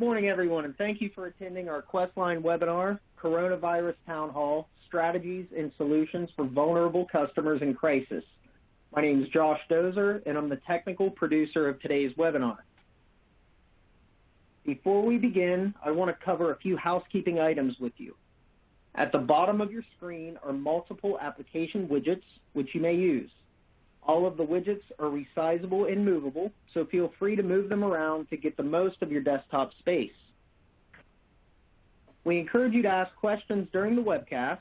Good morning, everyone, and thank you for attending our Questline webinar, Coronavirus Town Hall, Strategies and Solutions for Vulnerable Customers in Crisis. My name is Josh Dozer, and I'm the technical producer of today's webinar. Before we begin, I want to cover a few housekeeping items with you. At the bottom of your screen are multiple application widgets, which you may use. All of the widgets are resizable and movable, so feel free to move them around to get the most of your desktop space. We encourage you to ask questions during the webcast,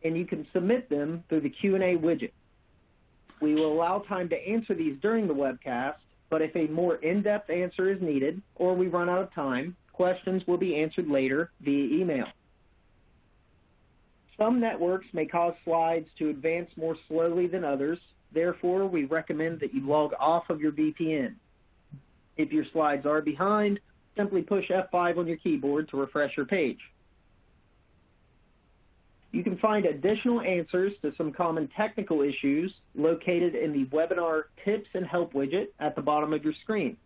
and you can submit them through the Q&A widget. We will allow time to answer these during the webcast, but if a more in-depth answer is needed or we run out of time, questions will be answered later via email. Some networks may cause slides to advance more slowly than others. Therefore, we recommend that you log off of your VPN. If your slides are behind, simply push F5 on your keyboard to refresh your page. You can find additional answers to some common technical issues located in the Webinar Tips and Help widget at the bottom of your screen.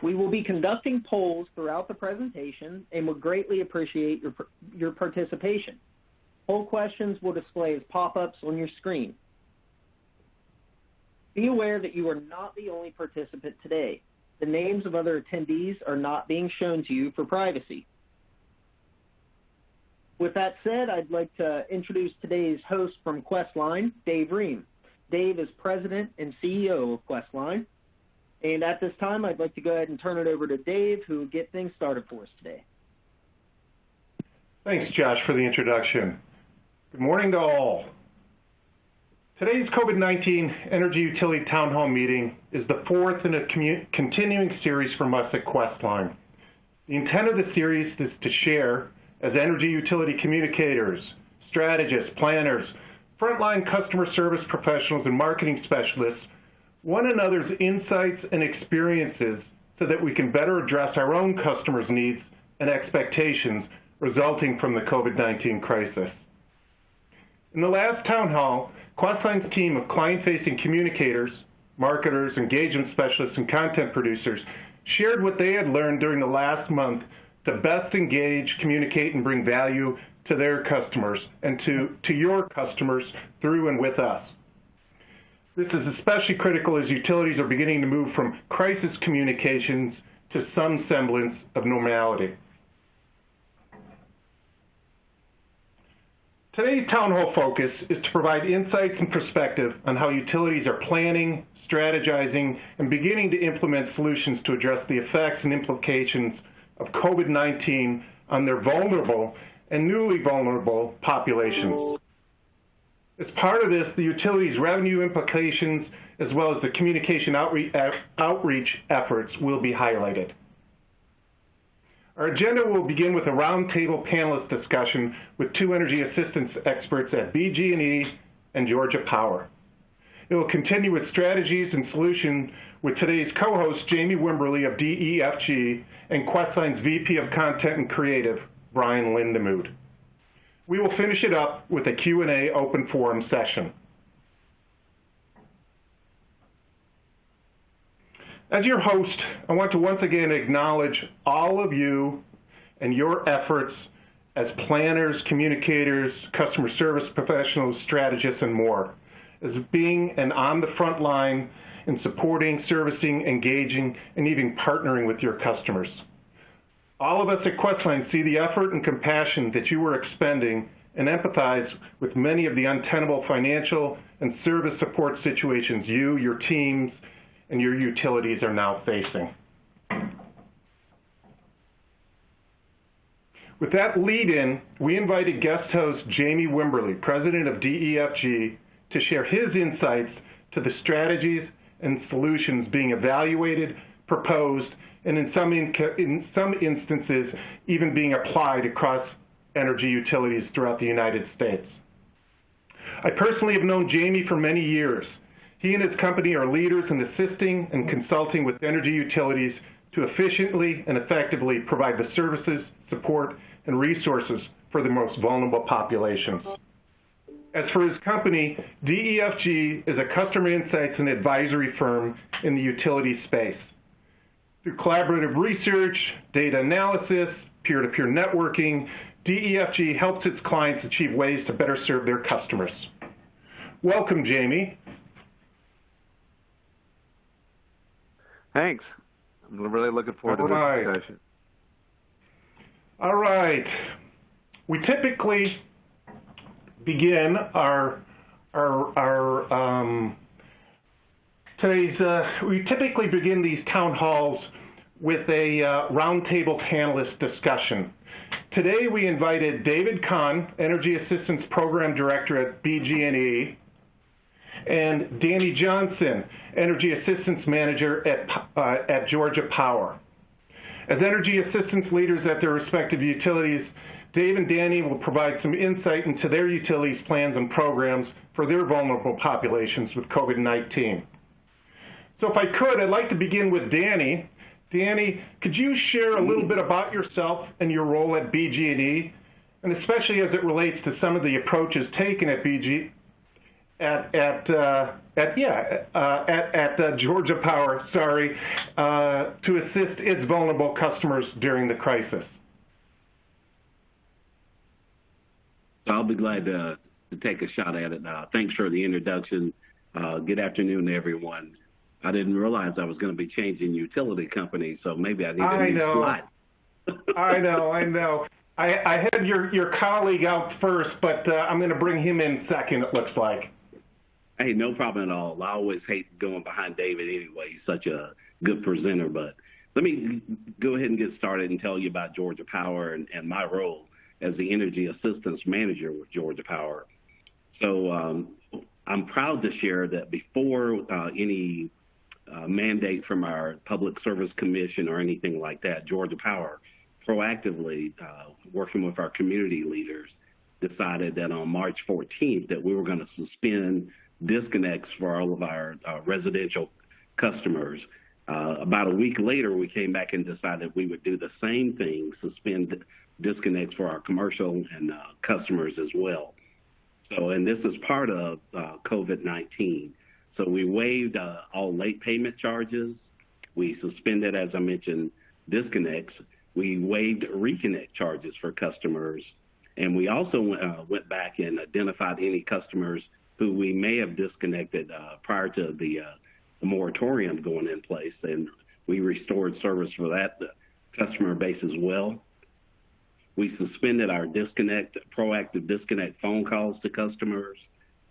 We will be conducting polls throughout the presentation and would greatly appreciate your participation. Poll questions will display as pop-ups on your screen. Be aware that you are not the only participant today. The names of other attendees are not being shown to you for privacy. With that said, I'd like to introduce today's host from Questline, Dave Ream. Dave is President and CEO of Questline. And at this time, I'd like to go ahead and turn it over to Dave, who will get things started for us today. Thanks, Josh, for the introduction. Good morning to all. Today's COVID-19 Energy Utility Town Hall meeting is the fourth in a continuing series from us at Questline. The intent of the series is to share, as energy utility communicators, strategists, planners, frontline customer service professionals, and marketing specialists, one another's insights and experiences so that we can better address our own customers' needs and expectations resulting from the COVID-19 crisis. In the last town hall, Questline's team of client-facing communicators, marketers, engagement specialists, and content producers shared what they had learned during the last month to best engage, communicate, and bring value to their customers and to your customers through and with us. This is especially critical as utilities are beginning to move from crisis communications to some semblance of normality. Today's town hall focus is to provide insights and perspective on how utilities are planning, strategizing, and beginning to implement solutions to address the effects and implications of COVID-19 on their vulnerable and newly vulnerable populations. As part of this, the utilities' revenue implications as well as the communication outreach efforts will be highlighted. Our agenda will begin with a roundtable panelist discussion with two energy assistance experts at BG&E and Georgia Power. It will continue with strategies and solutions with today's co-host, Jamie Wimberly of DEFG, and Questline's VP of Content and Creative, Brian Lindemood. We will finish it up with a Q&A open forum session. As your host, I want to once again acknowledge all of you and your efforts as planners, communicators, customer service professionals, strategists, and more, as being and on the front line in supporting, servicing, engaging, and even partnering with your customers. All of us at Questline see the effort and compassion that you are expending and empathize with many of the untenable financial and service support situations you, your teams, and your utilities are now facing. With that lead-in, we invited guest host Jamie Wimberly, President of DEFG, to share his insights to the strategies and solutions being evaluated, proposed, and in some instances even being applied across energy utilities throughout the United States. I personally have known Jamie for many years. He and his company are leaders in assisting and consulting with energy utilities to efficiently and effectively provide the services, support, and resources for the most vulnerable populations. As for his company, DEFG is a customer insights and advisory firm in the utility space. Through collaborative research, data analysis, peer-to-peer networking, DEFG helps its clients achieve ways to better serve their customers. Welcome, Jamie. Thanks. I'm really looking forward to this discussion. All right. We typically begin we typically begin these town halls with a roundtable panelist discussion. Today we invited David Kahn, Energy Assistance Program Director at BG&E, and Danny Johnson, Energy Assistance Manager at Georgia Power. As energy assistance leaders at their respective utilities, Dave and Danny will provide some insight into their utilities' plans and programs for their vulnerable populations with COVID-19. So if I could, I'd like to begin with Danny. Danny, could you share a little bit about yourself and your role at BG&E, and especially as it relates to some of the approaches taken at Georgia Power, to assist its vulnerable customers during the crisis? I'll be glad to take a shot at it now. Thanks for the introduction. Good afternoon, everyone. I didn't realize I was going to be changing utility companies, so maybe I need a new slot. I know. I had your colleague out first, but I'm going to bring him in second, it looks like. Hey, no problem at all. I always hate going behind David anyway. He's such a good presenter. But let me go ahead and get started and tell you about Georgia Power and my role as the Energy Assistance Manager with Georgia Power. So I'm proud to share that before any mandate from our Public Service Commission or anything like that, Georgia Power proactively, working with our community leaders, decided that on March 14th that we were going to suspend disconnects for all of our residential customers. About a week later, we came back and decided we would do the same thing, suspend disconnects for our commercial and customers as well. So, and this is part of COVID-19. So we waived all late payment charges. We suspended, as I mentioned, disconnects. We waived reconnect charges for customers. And we also went back and identified any customers who we may have disconnected prior to the moratorium going in place. And we restored service for that customer base as well. We suspended our proactive disconnect phone calls to customers.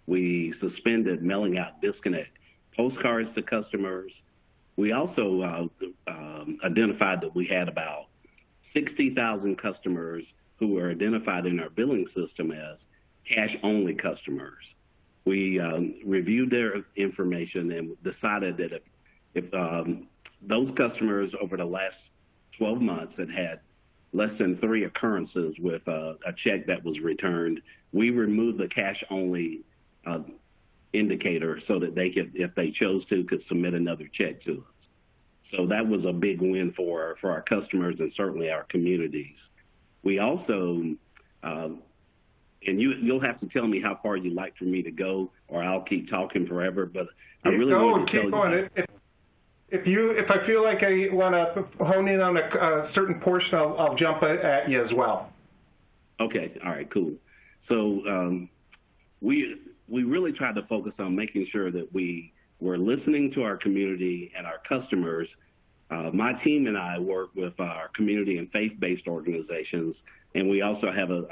We suspended mailing out disconnect postcards to customers. We also identified that we had about 60,000 customers who were identified in our billing system as cash-only customers. We reviewed their information and decided that if those customers over the last 12 months had less than 3 occurrences with a check that was returned, we removed the cash-only indicator so that they could, if they chose to, could submit another check to us. So that was a big win for our customers and certainly our communities. We also, and you'll have to tell me how far you'd like for me to go, or I'll keep talking forever. But I really want to tell you. Keep going. If I feel like I want to hone in on a certain portion, I'll jump at you as well. Okay. All right. Cool. So we really tried to focus on making sure that we were listening to our community and our customers. My team and I work with our community and faith-based organizations, and we also have an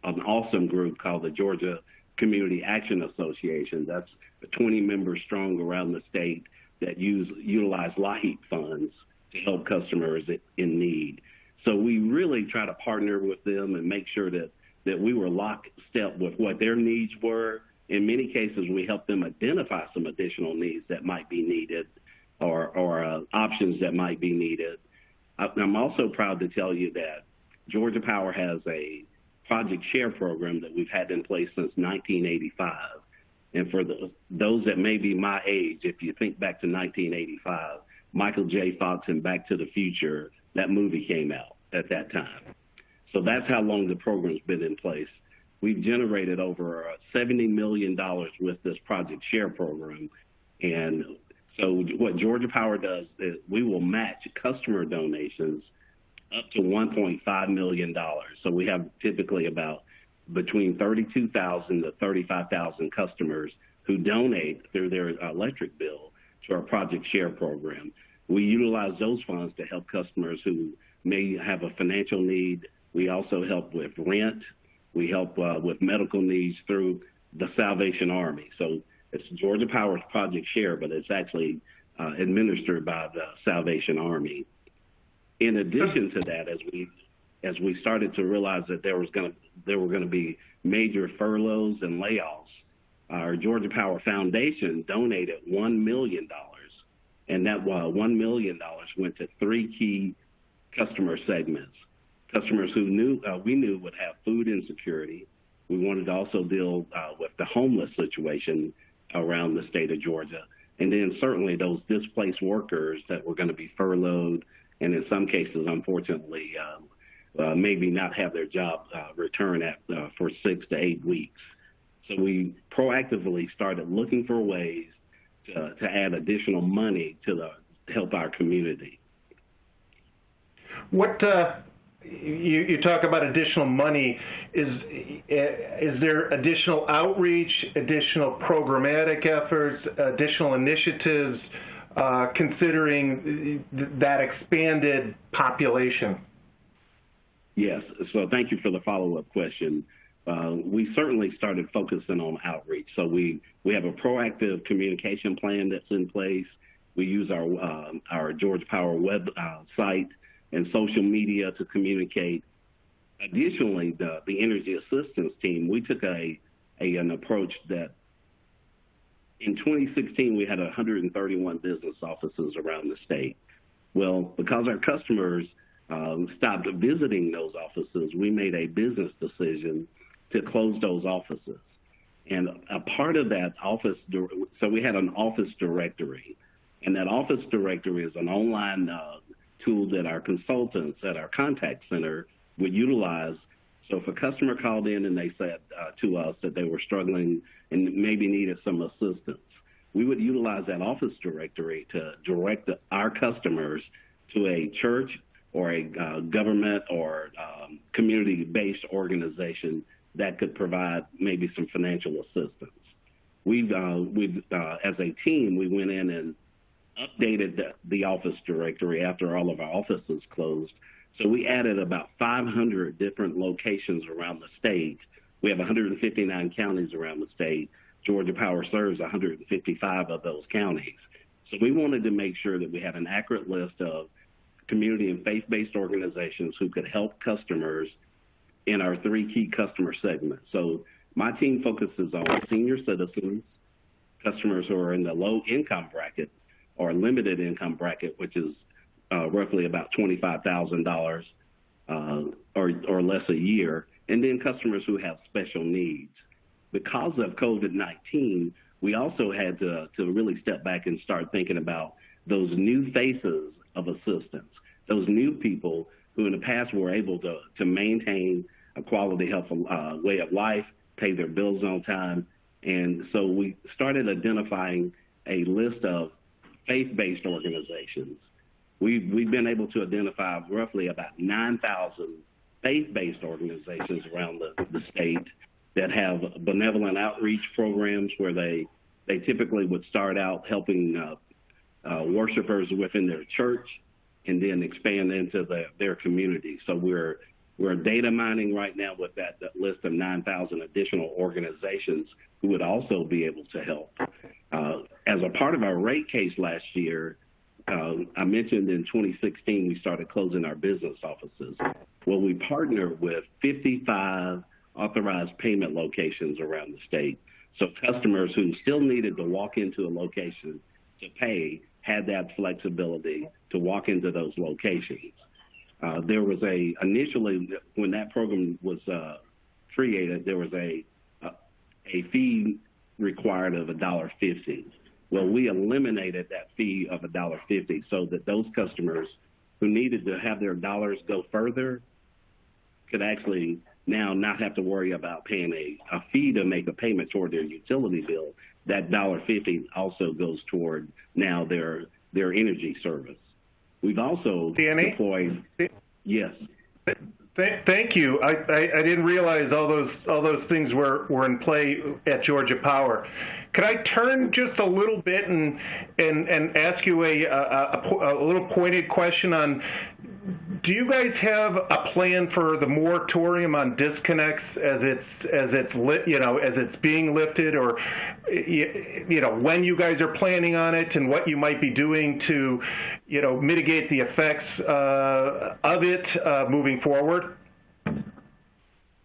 awesome group called the Georgia Community Action Association. That's 20 members strong around the state that utilize LAHEAP funds to help customers in need. So we really try to partner with them and make sure that we were lockstep with what their needs were. In many cases, we help them identify some additional needs that might be needed or options that might be needed. I'm also proud to tell you that Georgia Power has a project share program that we've had in place since 1985. And for those that may be my age, if you think back to 1985, Michael J. Fox and Back to the Future, that movie came out at that time. So that's how long the program's been in place. We've generated over $70 million with this project share program. And So what Georgia Power does is we will match customer donations up to $1.5 million. So we have typically about between 32,000 to 35,000 customers who donate through their electric bill to our Project Share program. We utilize those funds to help customers who may have a financial need. We also help with rent. We help with medical needs through the Salvation Army. So it's Georgia Power's Project Share, but it's actually administered by the Salvation Army. In addition to that, as we started to realize that there were going to be major furloughs and layoffs, our Georgia Power Foundation donated $1 million, and that $1 million went to 3 key customer segments. Customers who we knew would have food insecurity. We wanted to also deal with the homeless situation around the state of Georgia, and then certainly those displaced workers that were going to be furloughed, and in some cases, unfortunately, maybe not have their job return for 6 to 8 weeks. So we proactively started looking for ways to add additional money to help our community. What you talk about additional money? Is there additional outreach, additional programmatic efforts, additional initiatives considering that expanded population? Yes. So thank you for the follow-up question. We certainly started focusing on outreach. So we have a proactive communication plan that's in place. We use our Georgia Power website and social media to communicate. Additionally, the Energy Assistance Team, we took an approach that in 2016 we had 131 business offices around the state. Well, because our customers stopped visiting those offices, we made a business decision to close those offices. And a part of that office, so we had an office directory, and that office directory is an online tool that our consultants at our contact center would utilize. So if a customer called in and they said to us that they were struggling and maybe needed some assistance, we would utilize that office directory to direct our customers to a church or a government or community-based organization that could provide maybe some financial assistance. We've as a team, we went in and updated the office directory after all of our offices closed. So we added about 500 different locations around the state. We have 159 counties around the state. Georgia Power serves 155 of those counties. So we wanted to make sure that we had an accurate list of community and faith-based organizations who could help customers in our 3 key customer segments. So my team focuses on senior citizens, customers who are in the low income bracket or limited income bracket, which is roughly about $25,000 or less a year, and then customers who have special needs. Because of COVID-19, we also had to really step back and start thinking about those new faces of assistance, those new people who in the past were able to maintain a quality health way of life, pay their bills on time. And so we started identifying a list of faith-based organizations. We've been able to identify roughly about 9,000 faith-based organizations around the state that have benevolent outreach programs where they typically would start out helping worshipers within their church and then expand into their community. So we're data mining right now with that list of 9,000 additional organizations who would also be able to help. As a part of our rate case last year, I mentioned in 2016 we started closing our business offices. Well, we partnered with 55 authorized payment locations around the state. So customers who still needed to walk into a location to pay had that flexibility to walk into those locations. There was initially, when that program was created, there was a fee required of $1.50. Well, we eliminated that fee of $1.50 so that those customers who needed to have their dollars go further could actually now not have to worry about paying a fee to make a payment toward their utility bill. That $1.50 also goes toward now their energy service. We've also deployed. Yes. Thank you. I didn't realize all those things were in play at Georgia Power. Could I turn just a little bit and ask you a little pointed question on? Do you guys have a plan for the moratorium on disconnects as it's being lifted, or when you guys are planning on it and what you might be doing to mitigate the effects of it moving forward?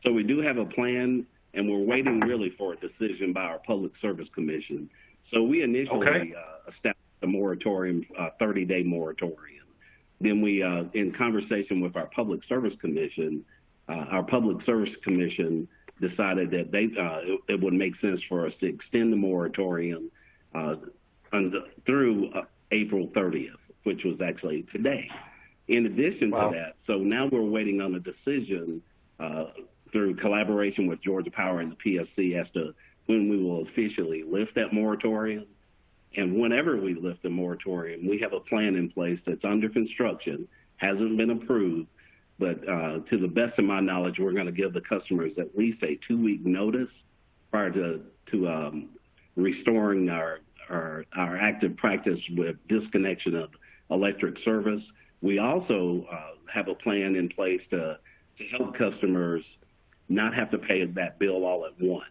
So we do have a plan, and we're waiting really for a decision by our Public Service Commission. So we initially established a moratorium, 30-day moratorium. Then we, in conversation with our Public Service Commission, decided that it would make sense for us to extend the moratorium through April 30th, which was actually today. In addition to that, so now we're waiting on a decision through collaboration with Georgia Power and the PSC as to when we will officially lift that moratorium. And whenever we lift the moratorium, we have a plan in place that's under construction, hasn't been approved, but to the best of my knowledge, we're going to give the customers at least a 2-week notice prior to restoring our active practice with disconnection of electric service. We also have a plan in place to help customers not have to pay that bill all at once.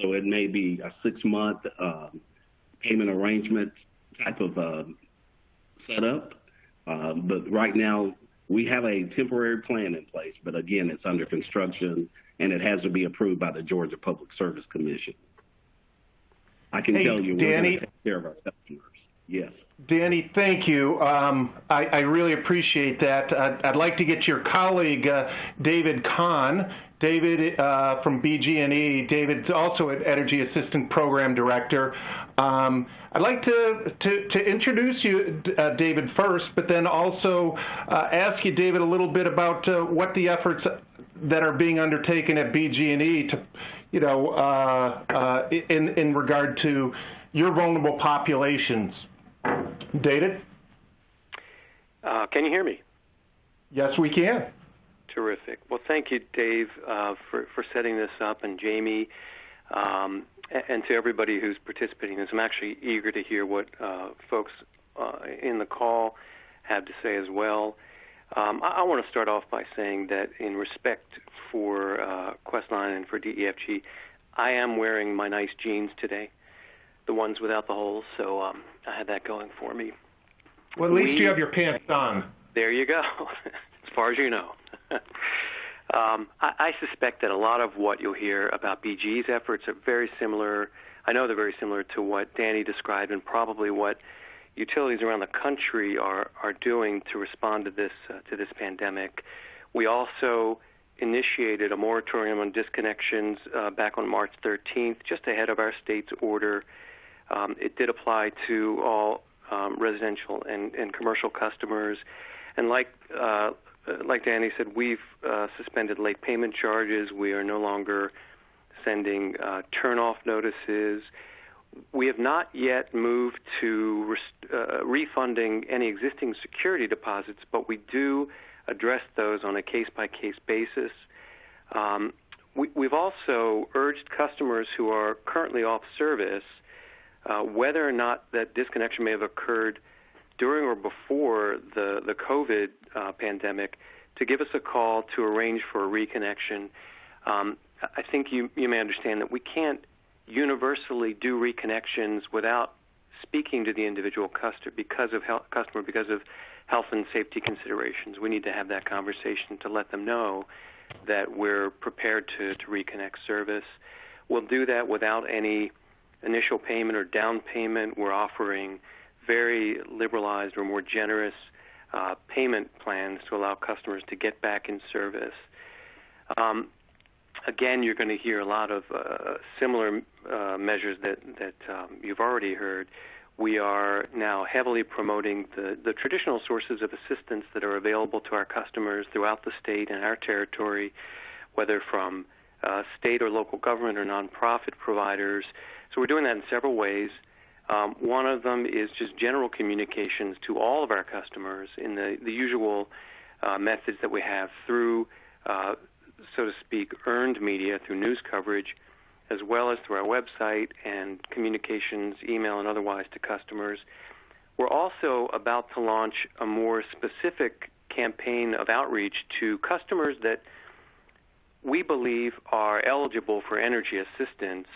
So it may be a 6-month payment arrangement type of setup. But right now, we have a temporary plan in place. But again, it's under construction, and it has to be approved by the Georgia Public Service Commission. I can tell you we're going to take care of our customers. Yes. Danny, thank you. I really appreciate that. I'd like to get your colleague, David Kahn. David from BG&E. David's also an Energy Assistant Program Director. I'd like to introduce you, David, first, but then also ask you, David, a little bit about what the efforts that are being undertaken at BG&E to, in regard to your vulnerable populations. David? Can you hear me? Yes, we can. Terrific. Well, thank you, Dave, for setting this up, and Jamie, and to everybody who's participating in this. I'm actually eager to hear what folks in the call have to say as well. I want to start off by saying that in respect for Questline and for DEFG, I am wearing my nice jeans today, the ones without the holes, so I had that going for me. Well, at least you have your pants on. There you go, as far as you know. I suspect that a lot of what you'll hear about BG's efforts are very similar. I know they're very similar to what Danny described, and probably what utilities around the country are doing to respond to this pandemic. We also initiated a moratorium on disconnections back on March 13th, just ahead of our state's order. It did apply to all residential and commercial customers, and like Danny said, we've suspended late payment charges. We are no longer sending turn-off notices. We have not yet moved to refunding any existing security deposits, but we do address those on a case-by-case basis. We've also urged customers who are currently off service, whether or not that disconnection may have occurred during or before the COVID pandemic, to give us a call to arrange for a reconnection. I think you may understand that we can't universally do reconnections without speaking to the individual customer because of health and safety considerations. We need to have that conversation to let them know that we're prepared to reconnect service. We'll do that without any initial payment or down payment. We're offering very liberalized or more generous payment plans to allow customers to get back in service. Again, you're going to hear a lot of similar measures that you've already heard. We are now heavily promoting the traditional sources of assistance that are available to our customers throughout the state and our territory, whether from state or local government or nonprofit providers. So we're doing that in several ways. One of them is just general communications to all of our customers in the usual methods that we have through, so to speak, earned media, through news coverage, as well as through our website and communications, email and otherwise, to customers. We're also about to launch a more specific campaign of outreach to customers that we believe are eligible for energy assistance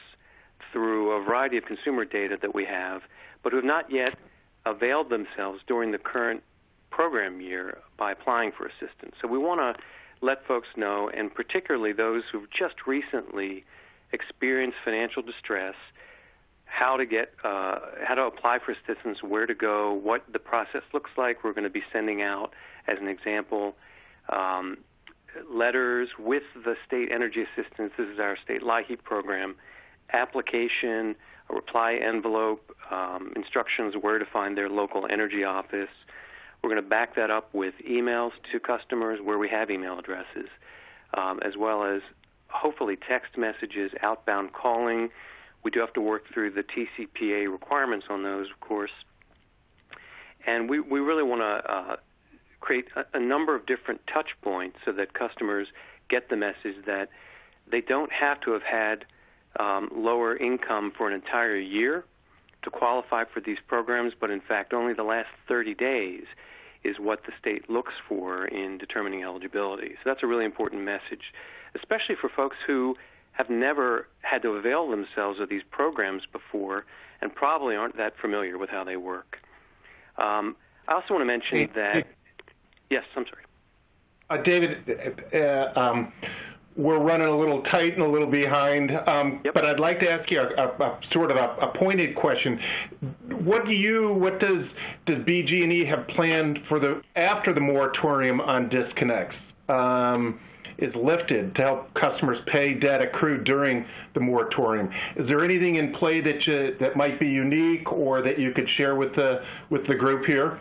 through a variety of consumer data that we have, but who have not yet availed themselves during the current program year by applying for assistance. So we want to let folks know, and particularly those who've just recently experienced financial distress, how to apply for assistance, where to go, what the process looks like. We're going to be sending out, as an example, letters with the state energy assistance. This is our state LIHEAP program, application, a reply envelope, instructions where to find their local energy office. We're going to back that up with emails to customers where we have email addresses, as well as hopefully text messages, outbound calling. We do have to work through the TCPA requirements on those, of course. And we really want to create a number of different touch points so that customers get the message that they don't have to have had lower income for an entire year to qualify for these programs, but in fact only the last 30 days is what the state looks for in determining eligibility. So that's a really important message, especially for folks who have never had to avail themselves of these programs before and probably aren't that familiar with how they work. I also want to mention that... Yes, I'm sorry. David, we're running a little tight and a little behind, but I'd like to ask you a sort of a pointed question. What does BG&E have planned for after the moratorium on disconnects is lifted to help customers pay debt accrued during the moratorium? Is there anything in play that might be unique or that you could share with the group here?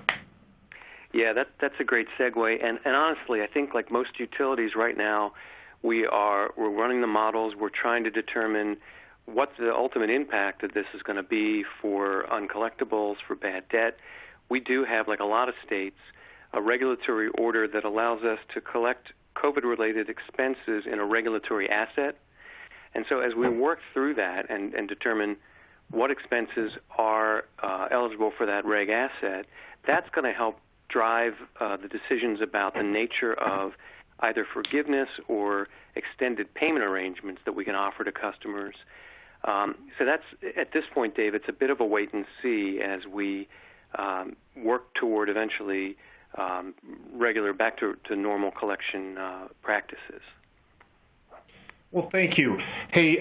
Yeah, that's a great segue. And honestly, I think like most utilities right now, we're running the models. We're trying to determine what the ultimate impact of this is going to be for uncollectibles, for bad debt. We do have, like a lot of states, a regulatory order that allows us to collect COVID-related expenses in a regulatory asset. And so as we work through that and determine what expenses are eligible for that reg asset, that's going to help drive the decisions about the nature of either forgiveness or extended payment arrangements that we can offer to customers. So that's, at this point, Dave, it's a bit of a wait and see as we work toward eventually back to normal collection practices. Well, thank you. Hey,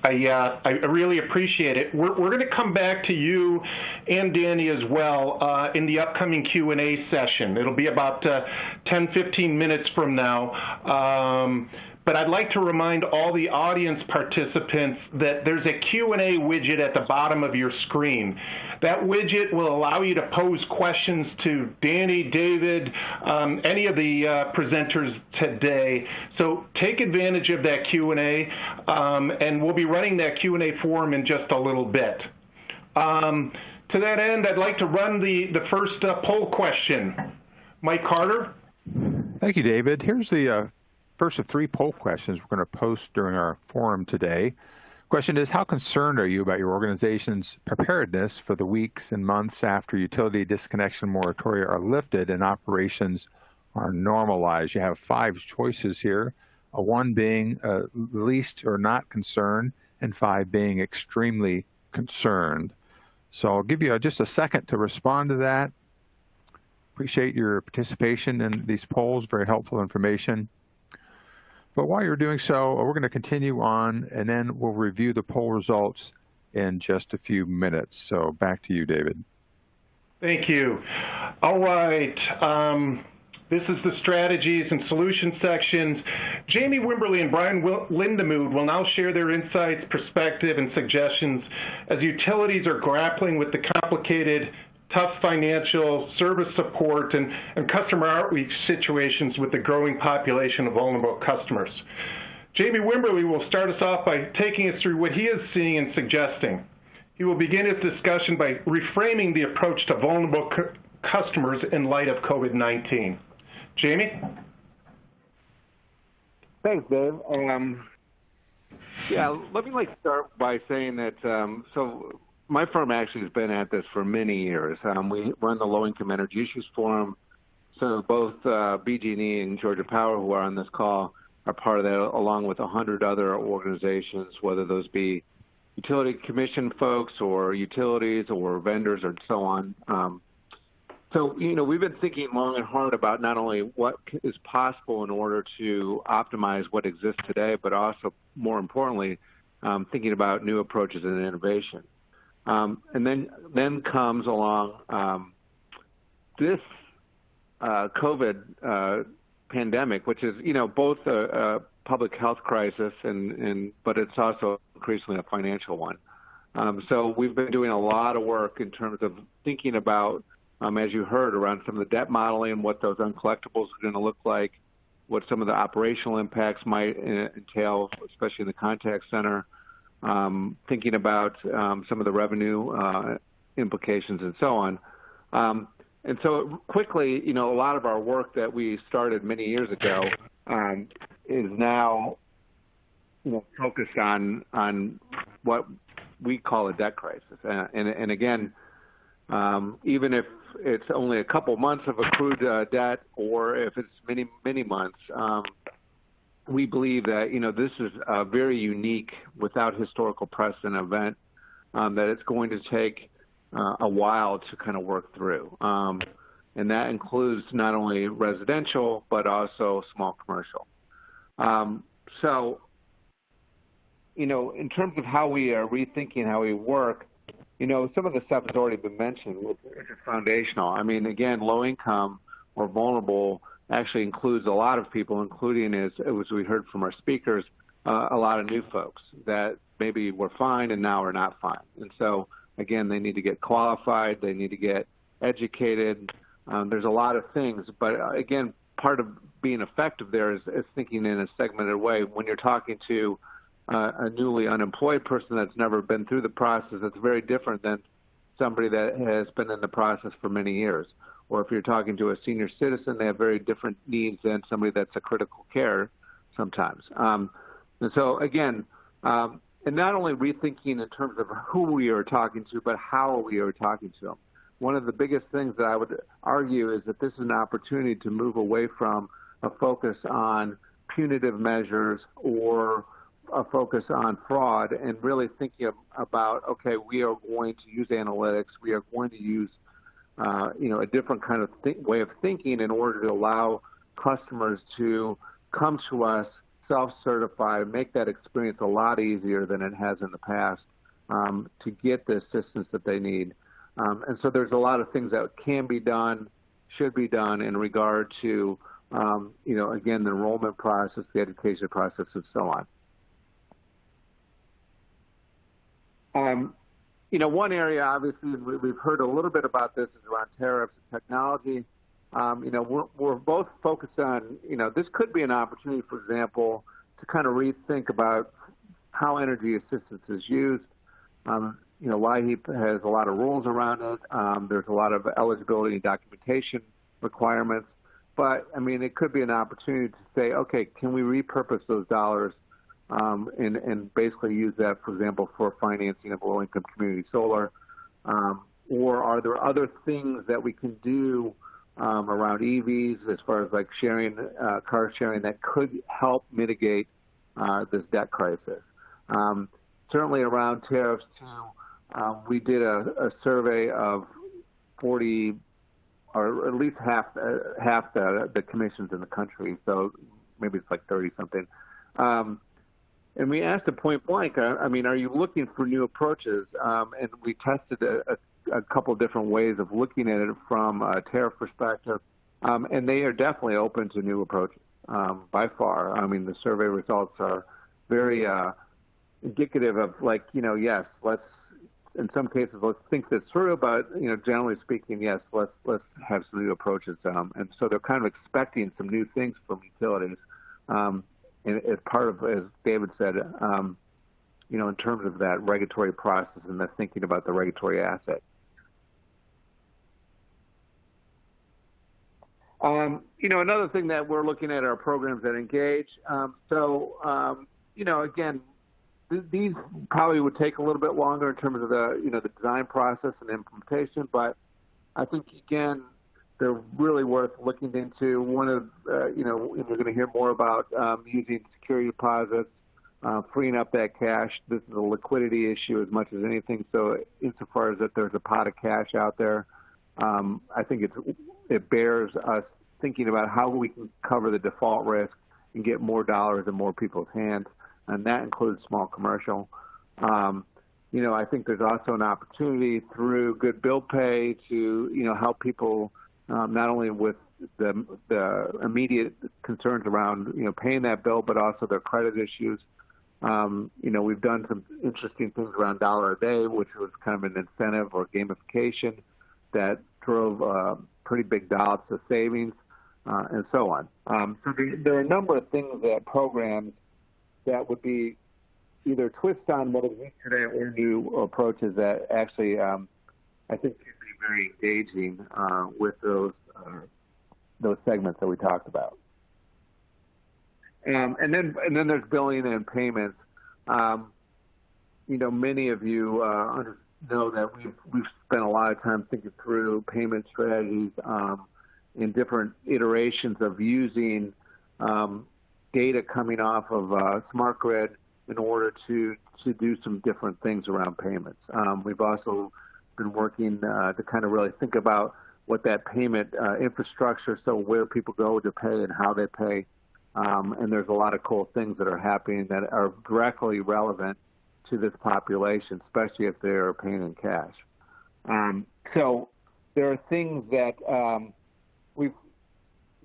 I really appreciate it. We're going to come back to you and Danny as well in the upcoming Q&A session. It'll be about 10-15 minutes from now. But I'd like to remind all the audience participants that there's a Q&A widget at the bottom of your screen. That widget will allow you to pose questions to Danny, David, any of the presenters today. So take advantage of that Q&A, and we'll be running that Q&A forum in just a little bit. To that end, I'd like to run the first poll question. Mike Carter? Thank you, David. Here's the first of three poll questions we're going to post during our forum today. Question is, how concerned are you about your organization's preparedness for the weeks and months after utility disconnection moratoria are lifted and operations are normalized? You have 5 choices here, 1 being least or not concerned, and 5 being extremely concerned. So I'll give you just a second to respond to that. Appreciate your participation in these polls, very helpful information. But while you're doing so, we're going to continue on, and then we'll review the poll results in just a few minutes. So back to you, David. Thank you. All right. This is the strategies and solutions sections. Jamie Wimberly and Brian Lindemood will now share their insights, perspective, and suggestions as utilities are grappling with the complicated tough financial service support and customer outreach situations with the growing population of vulnerable customers. Jamie Wimberly will start us off by taking us through what he is seeing and suggesting. He will begin his discussion by reframing the approach to vulnerable customers in light of COVID-19. Jamie? Thanks, Dave. Let me start by saying that, so my firm actually has been at this for many years. We run the Low Income Energy Issues Forum, so both BG&E and Georgia Power, who are on this call, are part of that, along with 100 other organizations, whether those be utility commission folks or utilities or vendors or so on. So, we've been thinking long and hard about not only what is possible in order to optimize what exists today, but also, more importantly, thinking about new approaches and innovation. And then comes along this COVID pandemic, which is, both a public health crisis, but it's also increasingly a financial one. So we've been doing a lot of work in terms of thinking about, as you heard, around some of the debt modeling, what those uncollectibles are going to look like, what some of the operational impacts might entail, especially in the contact center, thinking about some of the revenue implications and so on. And so quickly, a lot of our work that we started many years ago is now focused on what we call a debt crisis. And again, even if it's only a couple months of accrued debt, or if it's many, many months, we believe that, this is a very unique, without historical precedent event, that it's going to take a while to kind of work through. And that includes not only residential, but also small commercial. So, in terms of how we are rethinking how we work, some of the stuff has already been mentioned, which is foundational. I mean, again, low income or vulnerable actually includes a lot of people, including, as we heard from our speakers, a lot of new folks that maybe were fine and now are not fine. And so, again, they need to get qualified, they need to get educated. There's a lot of things, but again, part of being effective there is thinking in a segmented way. When you're talking to a newly unemployed person that's never been through the process, it's very different than somebody that has been in the process for many years. Or if you're talking to a senior citizen, they have very different needs than somebody that's a critical care sometimes. And so, again, and not only rethinking in terms of who we are talking to, but how we are talking to them. One of the biggest things that I would argue is that this is an opportunity to move away from a focus on punitive measures or a focus on fraud, and really thinking about, okay, we are going to use analytics, we are going to use a different kind of way of thinking in order to allow customers to come to us self-certify, make that experience a lot easier than it has in the past, to get the assistance that they need. And so there's a lot of things that can be done, should be done in regard to, again, the enrollment process, the education process, and so on. One area, obviously, we've heard a little bit about this, is around tariffs and technology. We're both focused on, this could be an opportunity, for example, to kind of rethink about how energy assistance is used. LIHEAP has a lot of rules around it. There's a lot of eligibility and documentation requirements. But, it could be an opportunity to say, okay, can we repurpose those dollars and basically use that, for example, for financing of low-income community solar? Or are there other things that we can do around EVs, as far as like sharing, car sharing, that could help mitigate this debt crisis? Certainly around tariffs, too, we did a survey of 40, or at least half the commissions in the country, so maybe it's like 30-something. And we asked at point blank, are you looking for new approaches? And we tested a couple of different ways of looking at it from a tariff perspective, and they are definitely open to new approaches by far. The survey results are very indicative of, yes, let's in some cases, let's think this through, but, generally speaking, yes, let's have some new approaches. And so they're kind of expecting some new things from utilities. And as part of, as David said, in terms of that regulatory process and the thinking about the regulatory asset. Another thing that we're looking at are programs that engage. Again, these probably would take a little bit longer in terms of the design process and implementation, but I think, again, they're really worth looking into. One of, we're going to hear more about using security deposits, freeing up that cash. This is a liquidity issue as much as anything. So insofar as that there's a pot of cash out there, I think it bears us thinking about how we can cover the default risk and get more dollars in more people's hands, and that includes small commercial. I think there's also an opportunity through good bill pay to, help people not only with the immediate concerns around, paying that bill, but also their credit issues. We've done some interesting things around $1 a day, which was kind of an incentive or gamification that drove pretty big dollops of savings, and so on. So there are a number of things that programs that would be either twist on what exists today or new approaches that actually I think could be very engaging with those segments that we talked about. And then there's billing and payments. Many of you know that we've spent a lot of time thinking through payment strategies in different iterations of using data coming off of Smart Grid in order to do some different things around payments. We've also been working to kind of really think about what that payment infrastructure, so where people go to pay and how they pay. And there's a lot of cool things that are happening that are directly relevant to this population, especially if they're paying in cash. So there are things that we've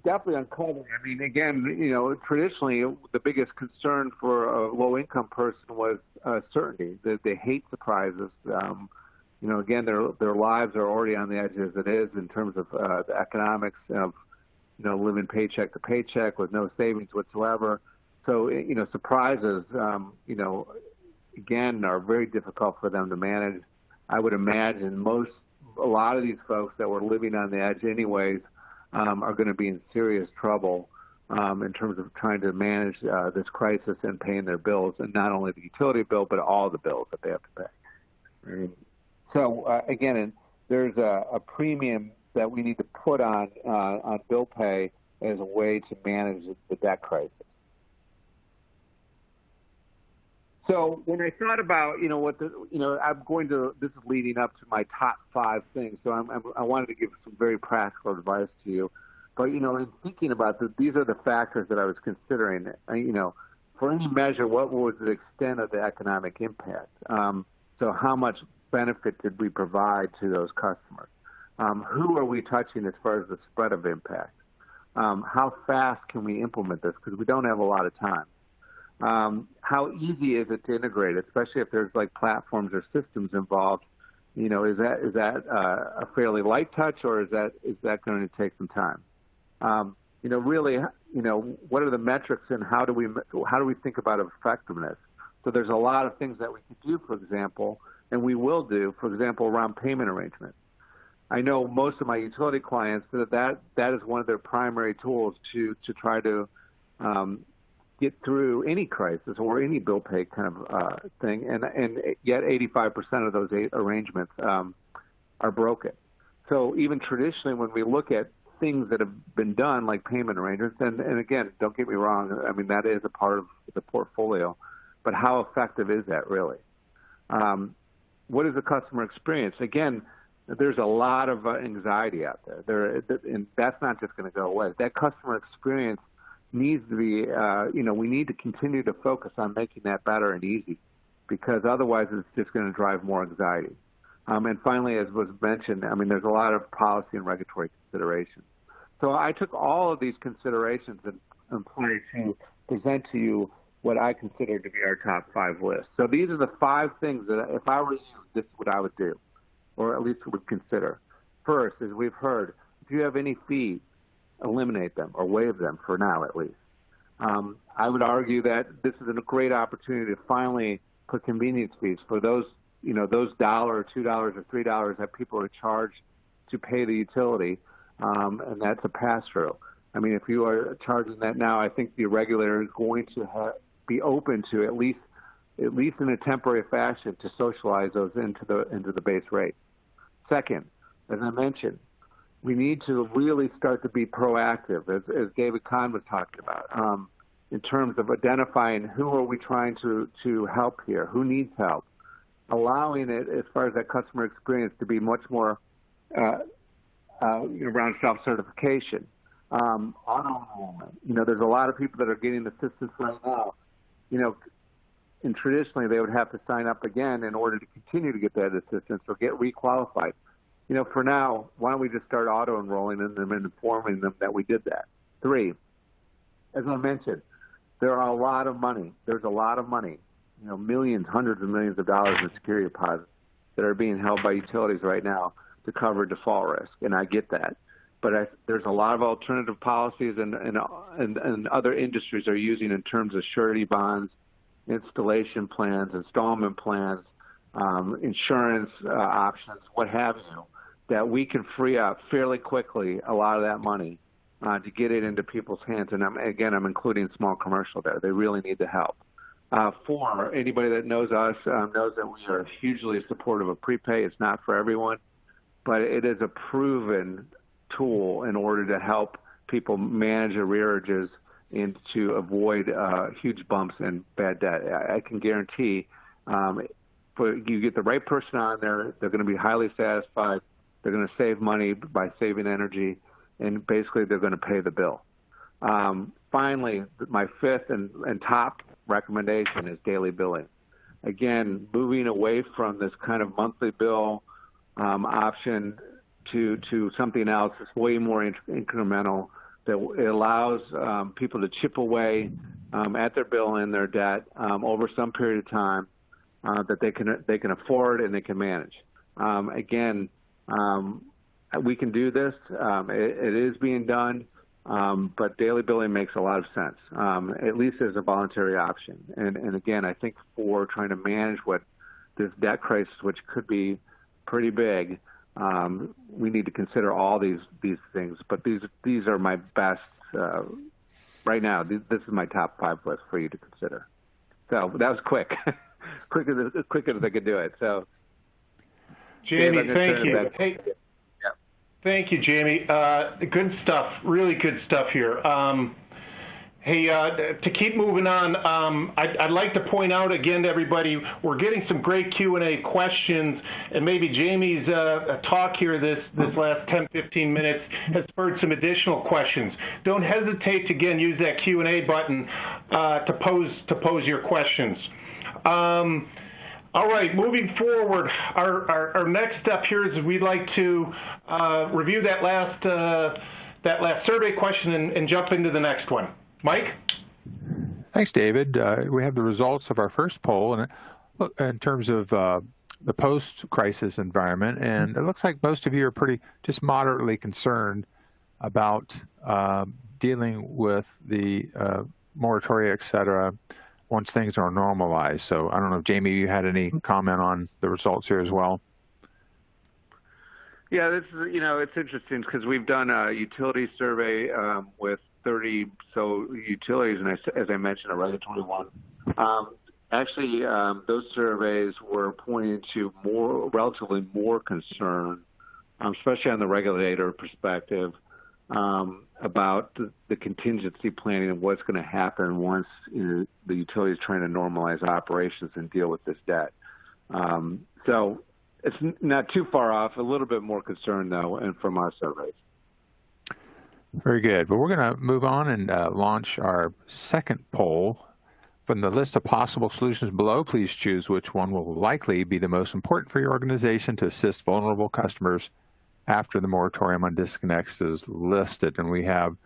definitely uncovered. I mean, again, traditionally the biggest concern for a low-income person was certainty. They hate surprises. Again, their lives are already on the edge as it is in terms of the economics of living paycheck to paycheck with no savings whatsoever. So, surprises, again, are very difficult for them to manage. I would imagine a lot of these folks that were living on the edge anyways are going to be in serious trouble in terms of trying to manage this crisis and paying their bills, and not only the utility bill, but all the bills that they have to pay. So, again, there's a premium that we need to put on bill pay as a way to manage the debt crisis. So when I thought about, this is leading up to my top 5 things. So I wanted to give some very practical advice to you. But, in thinking about this, these are the factors that I was considering. For any measure, what was the extent of the economic impact? So how much benefit did we provide to those customers? Who are we touching as far as the spread of impact? How fast can we implement this? Because we don't have a lot of time. How easy is it to integrate, especially if there's like platforms or systems involved? Is that a fairly light touch, or is that going to take some time? Really, what are the metrics, and how do we think about effectiveness? So there's a lot of things that we can do, for example, and we will do, for example, around payment arrangements. I know most of my utility clients that is one of their primary tools to try to get through any crisis or any bill pay kind of thing, and yet 85% of those arrangements are broken. So even traditionally, when we look at things that have been done, like payment arrangements, and again, don't get me wrong, I mean, that is a part of the portfolio, but how effective is that really? What is the customer experience? Again, there's a lot of anxiety out there. And that's not just going to go away. That customer experience needs to be, we need to continue to focus on making that better and easy, because otherwise it's just going to drive more anxiety. And finally, as was mentioned, I mean, there's a lot of policy and regulatory considerations. So I took all of these considerations in play to present to you what I consider to be our top 5 list. So these are the 5 things that if I were you, this is what I would do, or at least would consider. First, as we've heard, if you have any fees, eliminate them or waive them for now at least. I would argue that this is a great opportunity to finally put convenience fees for those, those $1, $2, or $3 that people are charged to pay the utility, and that's a pass-through. I mean, if you are charging that now, I think the regulator is going to be open to at least in a temporary fashion to socialize those into the base rate. Second, as I mentioned, we need to really start to be proactive, as David Kahn was talking about, in terms of identifying who are we trying to help here, who needs help, allowing it, as far as that customer experience, to be much more around self-certification, auto-enrollment. There's a lot of people that are getting assistance right now. And traditionally they would have to sign up again in order to continue to get that assistance or get requalified. For now, why don't we just start auto-enrolling in them and informing them that we did that? 3, as I mentioned, there's a lot of money, millions, hundreds of millions of dollars in security deposits that are being held by utilities right now to cover default risk, and I get that. But there's a lot of alternative policies and other industries are using in terms of surety bonds, installation plans, installment plans, insurance options, what have you, that we can free up fairly quickly a lot of that money to get it into people's hands. And I'm including small commercial there. They really need the help. 4, anybody that knows us knows that we are hugely supportive of prepay. It's not for everyone, but it is a proven tool in order to help people manage arrearages and to avoid huge bumps in bad debt. I can guarantee you get the right person on there, they're going to be highly satisfied, they're going to save money by saving energy, and basically they're going to pay the bill. Finally, my 5th and top recommendation is daily billing. Again, moving away from this kind of monthly bill option to something else that's way more incremental, that it allows people to chip away at their bill and their debt over some period of time that they can afford and they can manage. We can do this. It is being done, but daily billing makes a lot of sense, at least as a voluntary option. And again, I think for trying to manage what this debt crisis, which could be pretty big, we need to consider all these things. But these are my best right now. This is my top 5 list for you to consider. So that was quick, quicker as I could do it. So, Jamie, thank you. Hey, yeah. Thank you, Jamie. Good stuff. Really good stuff here. To keep moving on, I'd like to point out again to everybody, we're getting some great Q&A questions, and maybe Jamie's talk here this last 10, 15 minutes has spurred some additional questions. Don't hesitate to, again, use that Q&A button to pose your questions. All right, moving forward, our next step here is we'd like to review that last survey question and jump into the next one. Mike? Thanks, David. We have the results of our first poll and in terms of the post-crisis environment, and it looks like most of you are just moderately concerned about dealing with the moratoria, et cetera, once things are normalized. So I don't know if, Jamie, you had any comment on the results here as well? Yeah, this is, it's interesting because we've done a utility survey with 30 so utilities, and as I mentioned, a regulatory one. Actually, those surveys were pointing to relatively more concern, especially on the regulator perspective, about the contingency planning and what's going to happen once the utility is trying to normalize operations and deal with this debt. So it's not too far off, a little bit more concern, though, and from our surveys. Very good. But we're going to move on and launch our second poll. From the list of possible solutions below, please choose which one will likely be the most important for your organization to assist vulnerable customers after the moratorium on disconnects is listed. And we have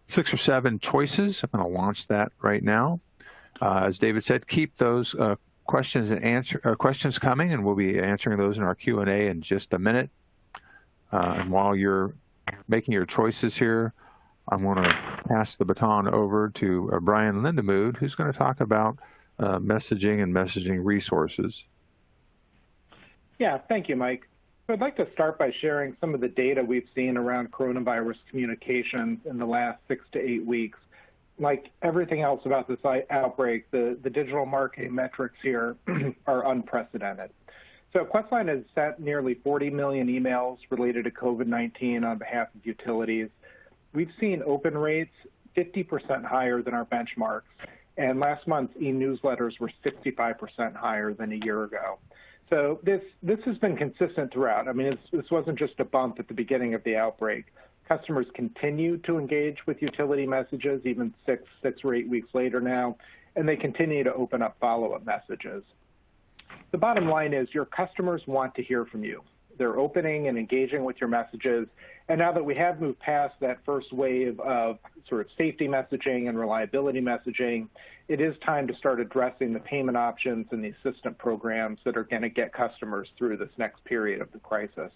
6 or 7 choices. I'm going to launch that right now. As David said, keep those questions coming, and we'll be answering those in our Q&A in just a minute. And while you're making your choices here, I want to pass the baton over to Brian Lindemood, who's going to talk about messaging and messaging resources. Yeah, thank you, Mike. So I'd like to start by sharing some of the data we've seen around coronavirus communications in the last 6 to 8 weeks. Like everything else about this outbreak, the digital marketing metrics here are unprecedented. So Questline has sent nearly 40 million emails related to COVID-19 on behalf of utilities. We've seen open rates 50% higher than our benchmarks, and last month's e-newsletters were 65% higher than a year ago. So this has been consistent throughout. I mean, this wasn't just a bump at the beginning of the outbreak. Customers continue to engage with utility messages even six or 8 weeks later now, and they continue to open up follow-up messages. The bottom line is your customers want to hear from you. They're opening and engaging with your messages, and now that we have moved past that first wave of sort of safety messaging and reliability messaging, it is time to start addressing the payment options and the assistant programs that are going to get customers through this next period of the crisis.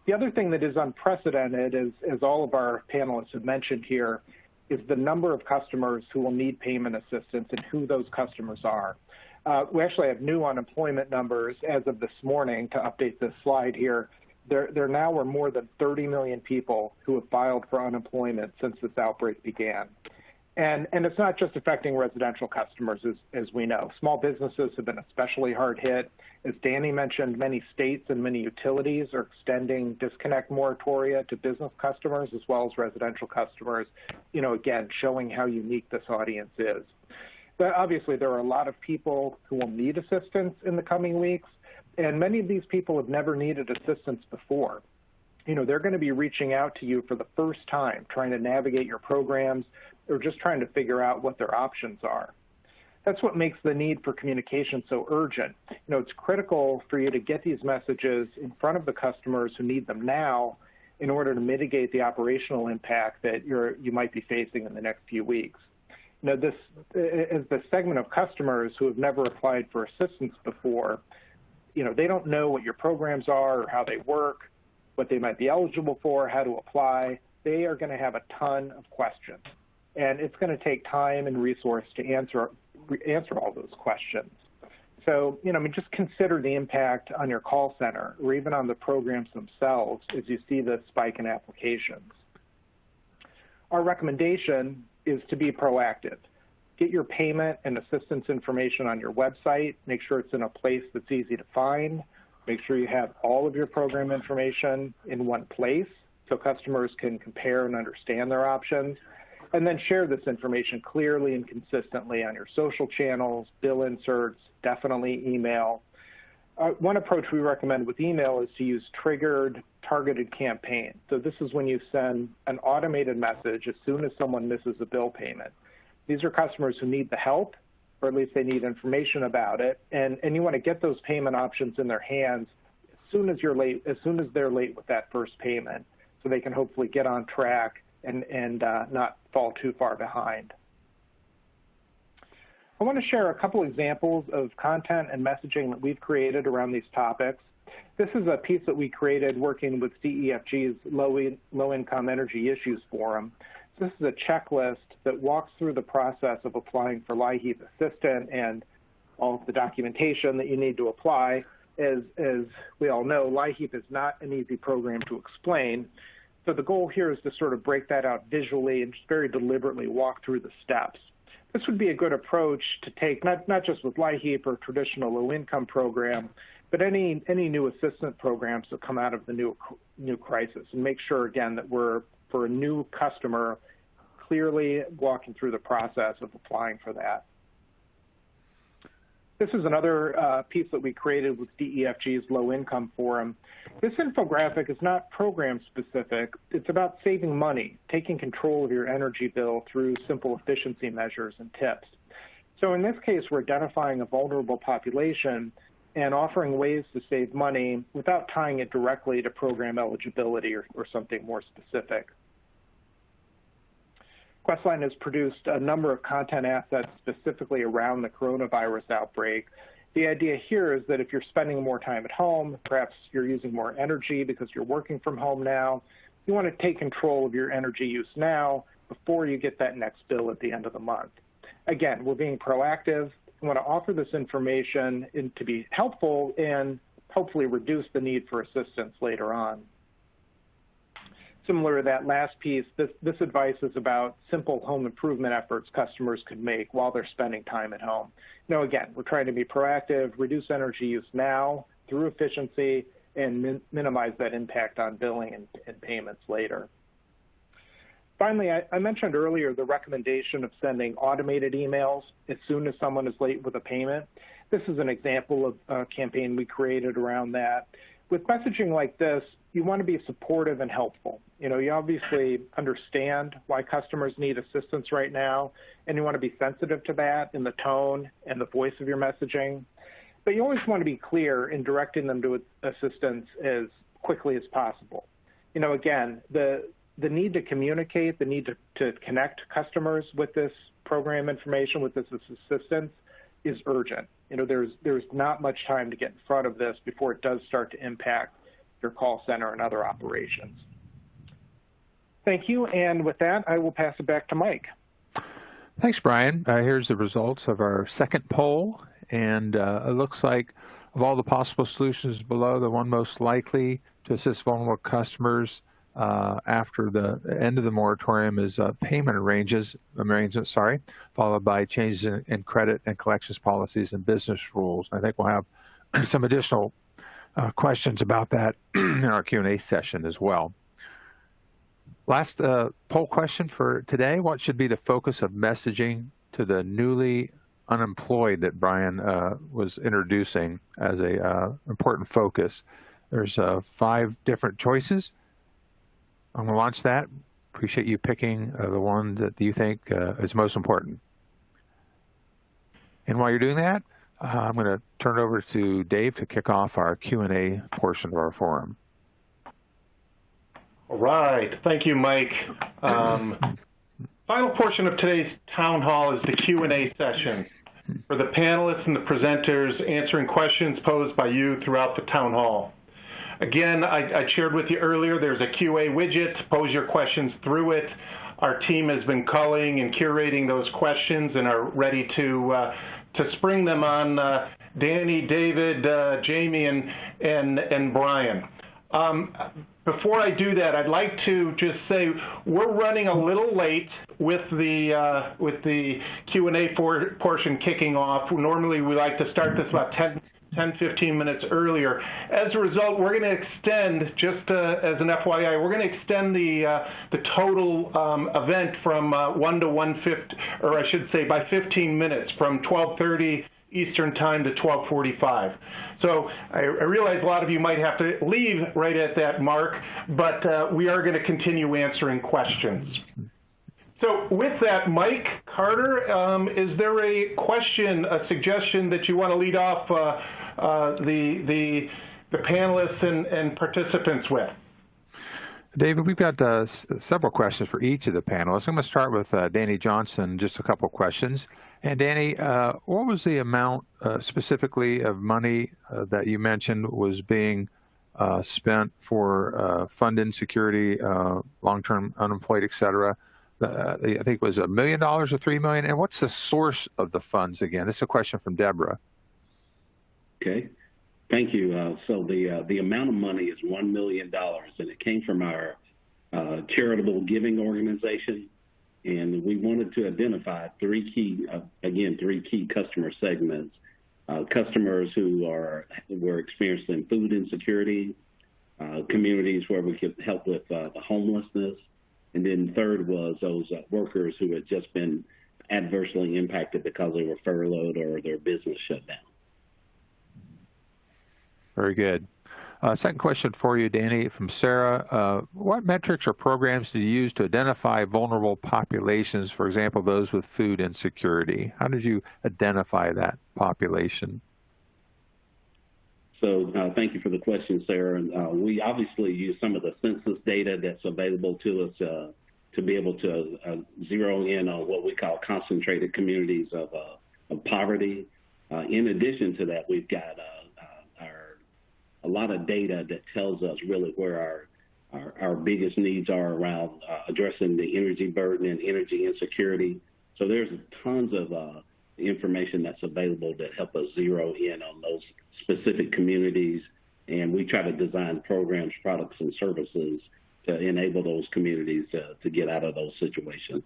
The other thing that is unprecedented, as all of our panelists have mentioned here, is the number of customers who will need payment assistance and who those customers are. We actually have new unemployment numbers as of this morning to update this slide here. There now are more than 30 million people who have filed for unemployment since this outbreak began. And it's not just affecting residential customers, as we know. Small businesses have been especially hard hit. As Danny mentioned, many states and many utilities are extending disconnect moratoria to business customers as well as residential customers, again, showing how unique this audience is. But obviously, there are a lot of people who will need assistance in the coming weeks, and many of these people have never needed assistance before. They're going to be reaching out to you for the first time, trying to navigate your programs or just trying to figure out what their options are. That's what makes the need for communication so urgent. It's critical for you to get these messages in front of the customers who need them now in order to mitigate the operational impact that you might be facing in the next few weeks. This is the segment of customers who have never applied for assistance before. They don't know what your programs are or how they work, what they might be eligible for, how to apply. They are going to have a ton of questions, and it's going to take time and resource to answer all those questions. So, just consider the impact on your call center or even on the programs themselves as you see the spike in applications. Our recommendation is to be proactive. Get your payment and assistance information on your website. Make sure it's in a place that's easy to find. Make sure you have all of your program information in one place so customers can compare and understand their options. And then share this information clearly and consistently on your social channels, bill inserts, definitely email. One approach we recommend with email is to use triggered, targeted campaigns. So this is when you send an automated message as soon as someone misses a bill payment. These are customers who need the help, or at least they need information about it, and you want to get those payment options in their hands as soon as they're late with that first payment, so they can hopefully get on track and not fall too far behind. I want to share a couple examples of content and messaging that we've created around these topics. This is a piece that we created working with DEFG's Low-Income Energy Issues Forum. This is a checklist that walks through the process of applying for LIHEAP Assistant and all of the documentation that you need to apply. As we all know, LIHEAP is not an easy program to explain. So the goal here is to sort of break that out visually and just very deliberately walk through the steps. This would be a good approach to take, not just with LIHEAP or traditional low-income program, but any new assistance programs that come out of the new crisis, and make sure, again, that we're, for a new customer, clearly walking through the process of applying for that. This is another piece that we created with DEFG's Low Income Forum. This infographic is not program specific. It's about saving money, taking control of your energy bill through simple efficiency measures and tips. So in this case, we're identifying a vulnerable population and offering ways to save money without tying it directly to program eligibility or something more specific. Questline has produced a number of content assets specifically around the coronavirus outbreak. The idea here is that if you're spending more time at home, perhaps you're using more energy because you're working from home now, you want to take control of your energy use now before you get that next bill at the end of the month. Again, we're being proactive. We want to offer this information to be helpful and hopefully reduce the need for assistance later on. Similar to that last piece, this advice is about simple home improvement efforts customers could make while they're spending time at home. Again, we're trying to be proactive, reduce energy use now through efficiency, and minimize that impact on billing and payments later. Finally, I mentioned earlier the recommendation of sending automated emails as soon as someone is late with a payment. This is an example of a campaign we created around that. With messaging like this, you want to be supportive and helpful. You obviously understand why customers need assistance right now, and you want to be sensitive to that in the tone and the voice of your messaging. But you always want to be clear in directing them to assistance as quickly as possible. Again, the need to communicate, the need to connect customers with this program information, with this assistance, is urgent. There's not much time to get in front of this before it does start to impact your call center and other operations. Thank you, and with that, I will pass it back to Mike. Thanks, Brian. Here's the results of our second poll, and it looks like of all the possible solutions below, the one most likely to assist vulnerable customers after the end of the moratorium is payment arrangements, followed by changes in credit and collections policies and business rules. I think we'll have some additional questions about that in our Q&A session as well. Last poll question for today: what should be the focus of messaging to the newly unemployed that Brian was introducing as a important focus? There's 5 different choices. I'm going to launch that. Appreciate you picking the one that you think is most important. And while you're doing that, I'm going to turn it over to Dave to kick off our Q&A portion of our forum. All right. Thank you, Mike. Final portion of today's town hall is the Q&A session for the panelists and the presenters answering questions posed by you throughout the town hall. Again, I shared with you earlier, there's a QA widget. Pose your questions through it. Our team has been culling and curating those questions and are ready to spring them on Danny, David, Jamie, and Brian. Before I do that, I'd like to just say we're running a little late with the Q&A portion kicking off. Normally, we like to start this about 10-15 minutes earlier. As a result, we're going to extend, just as an FYI, we're going to extend the total event from 1 to 1:50, or I should say by 15 minutes, from 12:30 Eastern Time to 12:45. So I realize a lot of you might have to leave right at that mark, but we are going to continue answering questions. So with that, Mike Carter, is there a question, a suggestion that you want to lead off the panelists and participants with? David, we've got several questions for each of the panelists. I'm going to start with Danny Johnson, just a couple of questions. And Danny, what was the amount specifically of money that you mentioned was being spent for fund insecurity, long-term unemployed, et cetera? I think it was $1 million or $3 million. And what's the source of the funds again? This is a question from Deborah. Okay. Thank you. So the amount of money is $1 million, and it came from our charitable giving organization. And we wanted to identify three key customer segments: customers who were experiencing food insecurity, communities where we could help with the homelessness, and then third was those workers who had just been adversely impacted because they were furloughed or their business shut down. Very good. Second question for you, Danny, from Sarah. What metrics or programs do you use to identify vulnerable populations, for example, those with food insecurity? How did you identify that population? So thank you for the question, Sarah. We obviously use some of the census data that's available to us to be able to zero in on what we call concentrated communities of poverty. In addition to that, we've got a lot of data that tells us really where our biggest needs are around addressing the energy burden and energy insecurity. So there's tons of information that's available that help us zero in on those specific communities. And we try to design programs, products, and services to enable those communities to get out of those situations.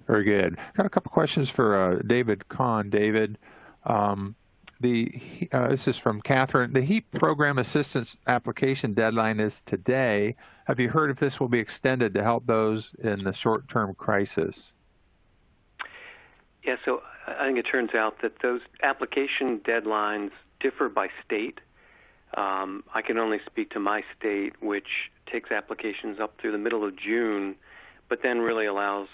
Very good. Got a couple questions for David Kahn. David, this is from Catherine. The HEAP program assistance application deadline is today. Have you heard if this will be extended to help those in the short-term crisis? Yeah, so I think it turns out that those application deadlines differ by state. I can only speak to my state, which takes applications up through the middle of June, but then really allows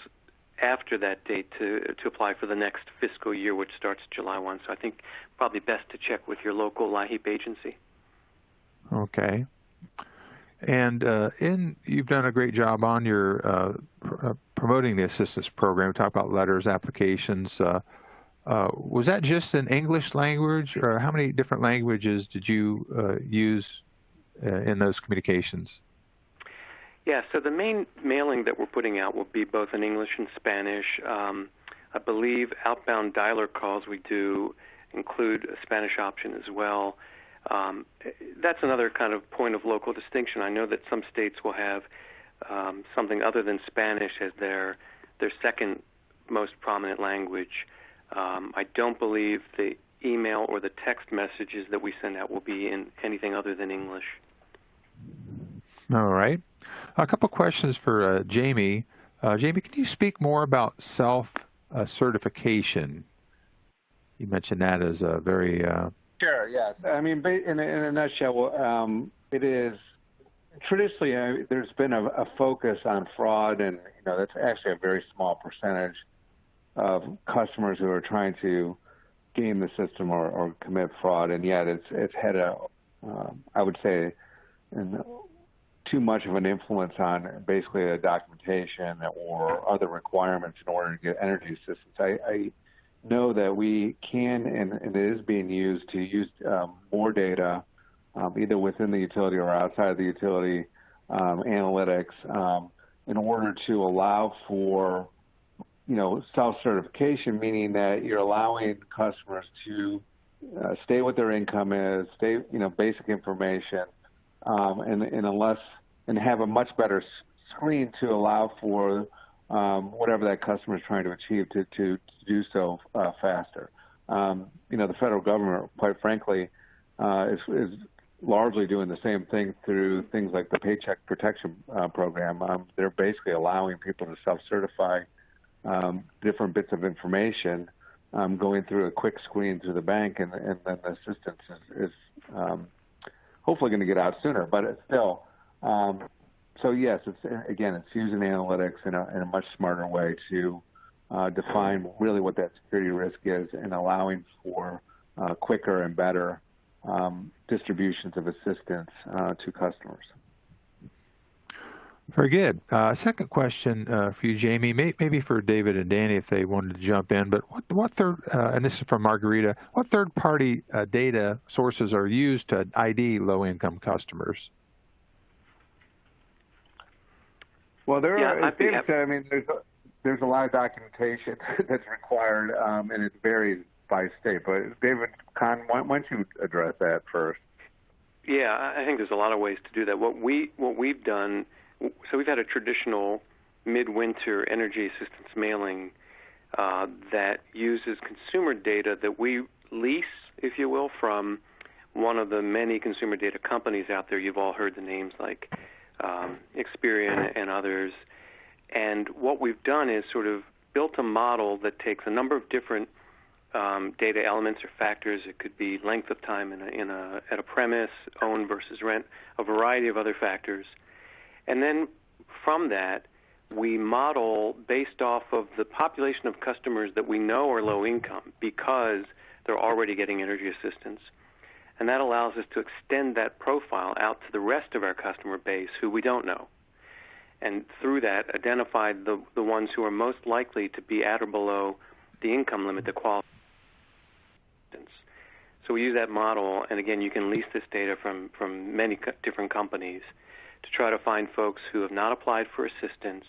after that date to apply for the next fiscal year, which starts July 1. So I think probably best to check with your local LIHEAP agency. Okay. And you've done a great job on your promoting the assistance program. Talk about letters, applications. Was that just in English language, or how many different languages did you use in those communications? Yeah, so the main mailing that we're putting out will be both in English and Spanish. I believe outbound dialer calls we do include a Spanish option as well. That's another kind of point of local distinction. I know that some states will have something other than Spanish as their second most prominent language. I don't believe the email or the text messages that we send out will be in anything other than English. All right. A couple questions for Jamie. Jamie, can you speak more about self-certification? You mentioned that as a very... Sure, yes. I mean, in a nutshell, it is traditionally there's been a focus on fraud, and that's actually a very small percentage of customers who are trying to game the system or commit fraud, and yet it's had I would say, too much of an influence on basically a documentation or other requirements in order to get energy assistance. I know that we can, and it is being used to use more data, either within the utility or outside of the utility, analytics, in order to allow for, self-certification, meaning that you're allowing customers to stay what their income is, basic information, and have a much better screen to allow for whatever that customer is trying to achieve to do so faster. The federal government, quite frankly, is largely doing the same thing through things like the Paycheck Protection Program. They're basically allowing people to self-certify different bits of information, going through a quick screen through the bank, and then the assistance is hopefully going to get out sooner. But it's still, so yes, it's using analytics in a much smarter way to define really what that security risk is, and allowing for quicker and better distributions of assistance to customers. Very good. Second question for you, Jamie, maybe for David and Danny if they wanted to jump in, but what third, and this is from Margarita, what third-party data sources are used to ID low-income customers? Well, there's a lot of documentation that's required, and it varies by state. But David Kahn, why don't you address that first? Yeah, I think there's a lot of ways to do that. What we've done. So we've had a traditional midwinter energy assistance mailing that uses consumer data that we lease, if you will, from one of the many consumer data companies out there. You've all heard the names like Experian and others. And what we've done is sort of built a model that takes a number of different data elements or factors. It could be length of time at a premise, own versus rent, a variety of other factors. And then from that, we model based off of the population of customers that we know are low income because they're already getting energy assistance. And that allows us to extend that profile out to the rest of our customer base who we don't know. and through that identified the ones who are most likely to be at or below the income limit to qualify. So we use that model, and again, you can lease this data from many different companies to try to find folks who have not applied for assistance,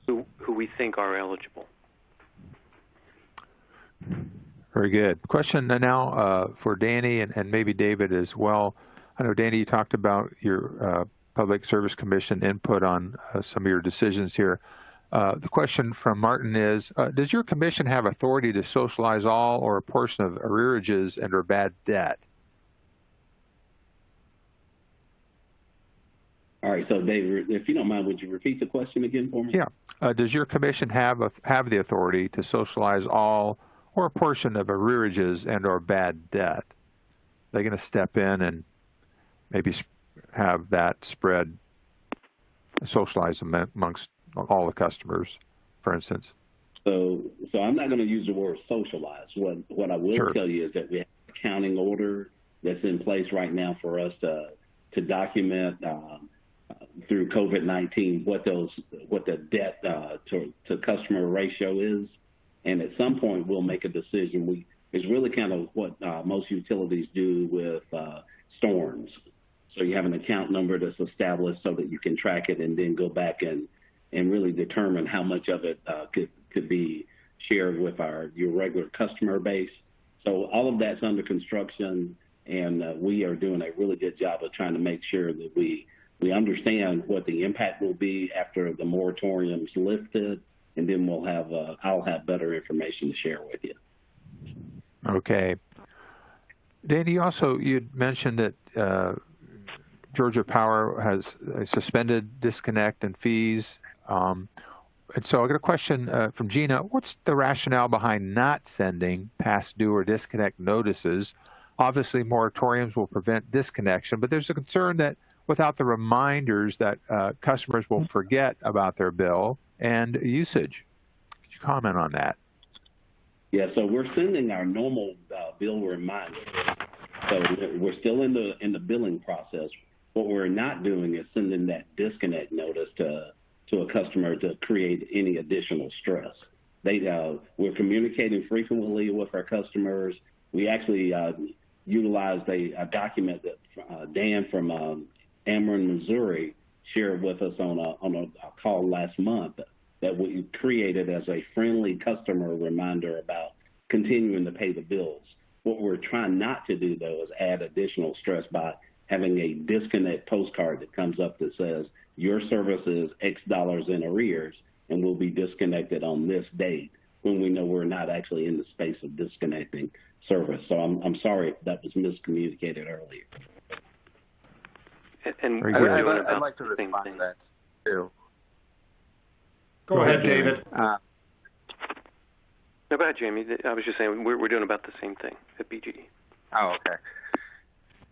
who we think are eligible. Very good. Question now for Danny and maybe David as well. I know, Danny, you talked about your Public Service Commission input on some of your decisions here. The question from Martin is, does your commission have authority to socialize all or a portion of arrearages and or bad debt? All right, so David, if you don't mind, would you repeat the question again for me? Yeah. Does your commission have the authority to socialize all or a portion of arrearages and or bad debt? They're going to step in and maybe have that spread, socialized amongst all the customers, for instance. So I'm not going to use the word socialize. What I will tell you is that we have an accounting order that's in place right now for us to document through COVID-19 what the debt to customer ratio is, and at some point we'll make a decision. It's really kind of what most utilities do with storms. So you have an account number that's established so that you can track it and then go back and really determine how much of it could be shared with your regular customer base. So all of that's under construction, and we are doing a really good job of trying to make sure that we understand what the impact will be after the moratorium's lifted, and then I'll have better information to share with you. Okay. Danny, you'd mentioned that Georgia Power has suspended disconnect and fees. And so I got a question from Gina. What's the rationale behind not sending past due or disconnect notices? Obviously, moratoriums will prevent disconnection, but there's a concern that without the reminders that customers will forget about their bill and usage. Could you comment on that? Yeah, so we're sending our normal bill reminders. So we're still in the billing process. What we're not doing is sending that disconnect notice to a customer to create any additional stress. We're communicating frequently with our customers. We actually utilized a document that Dan from Ameren, Missouri shared with us on a call last month that we created as a friendly customer reminder about continuing to pay the bills. What we're trying not to do, though, is add additional stress by having a disconnect postcard that comes up that says, your service is X dollars in arrears and will be disconnected on this date, when we know we're not actually in the space of disconnecting service. So I'm sorry if that was miscommunicated earlier. And I'd like to respond to that, too. Go ahead, David. No, go ahead, Jamie. I was just saying we're doing about the same thing at BGD. Oh, okay.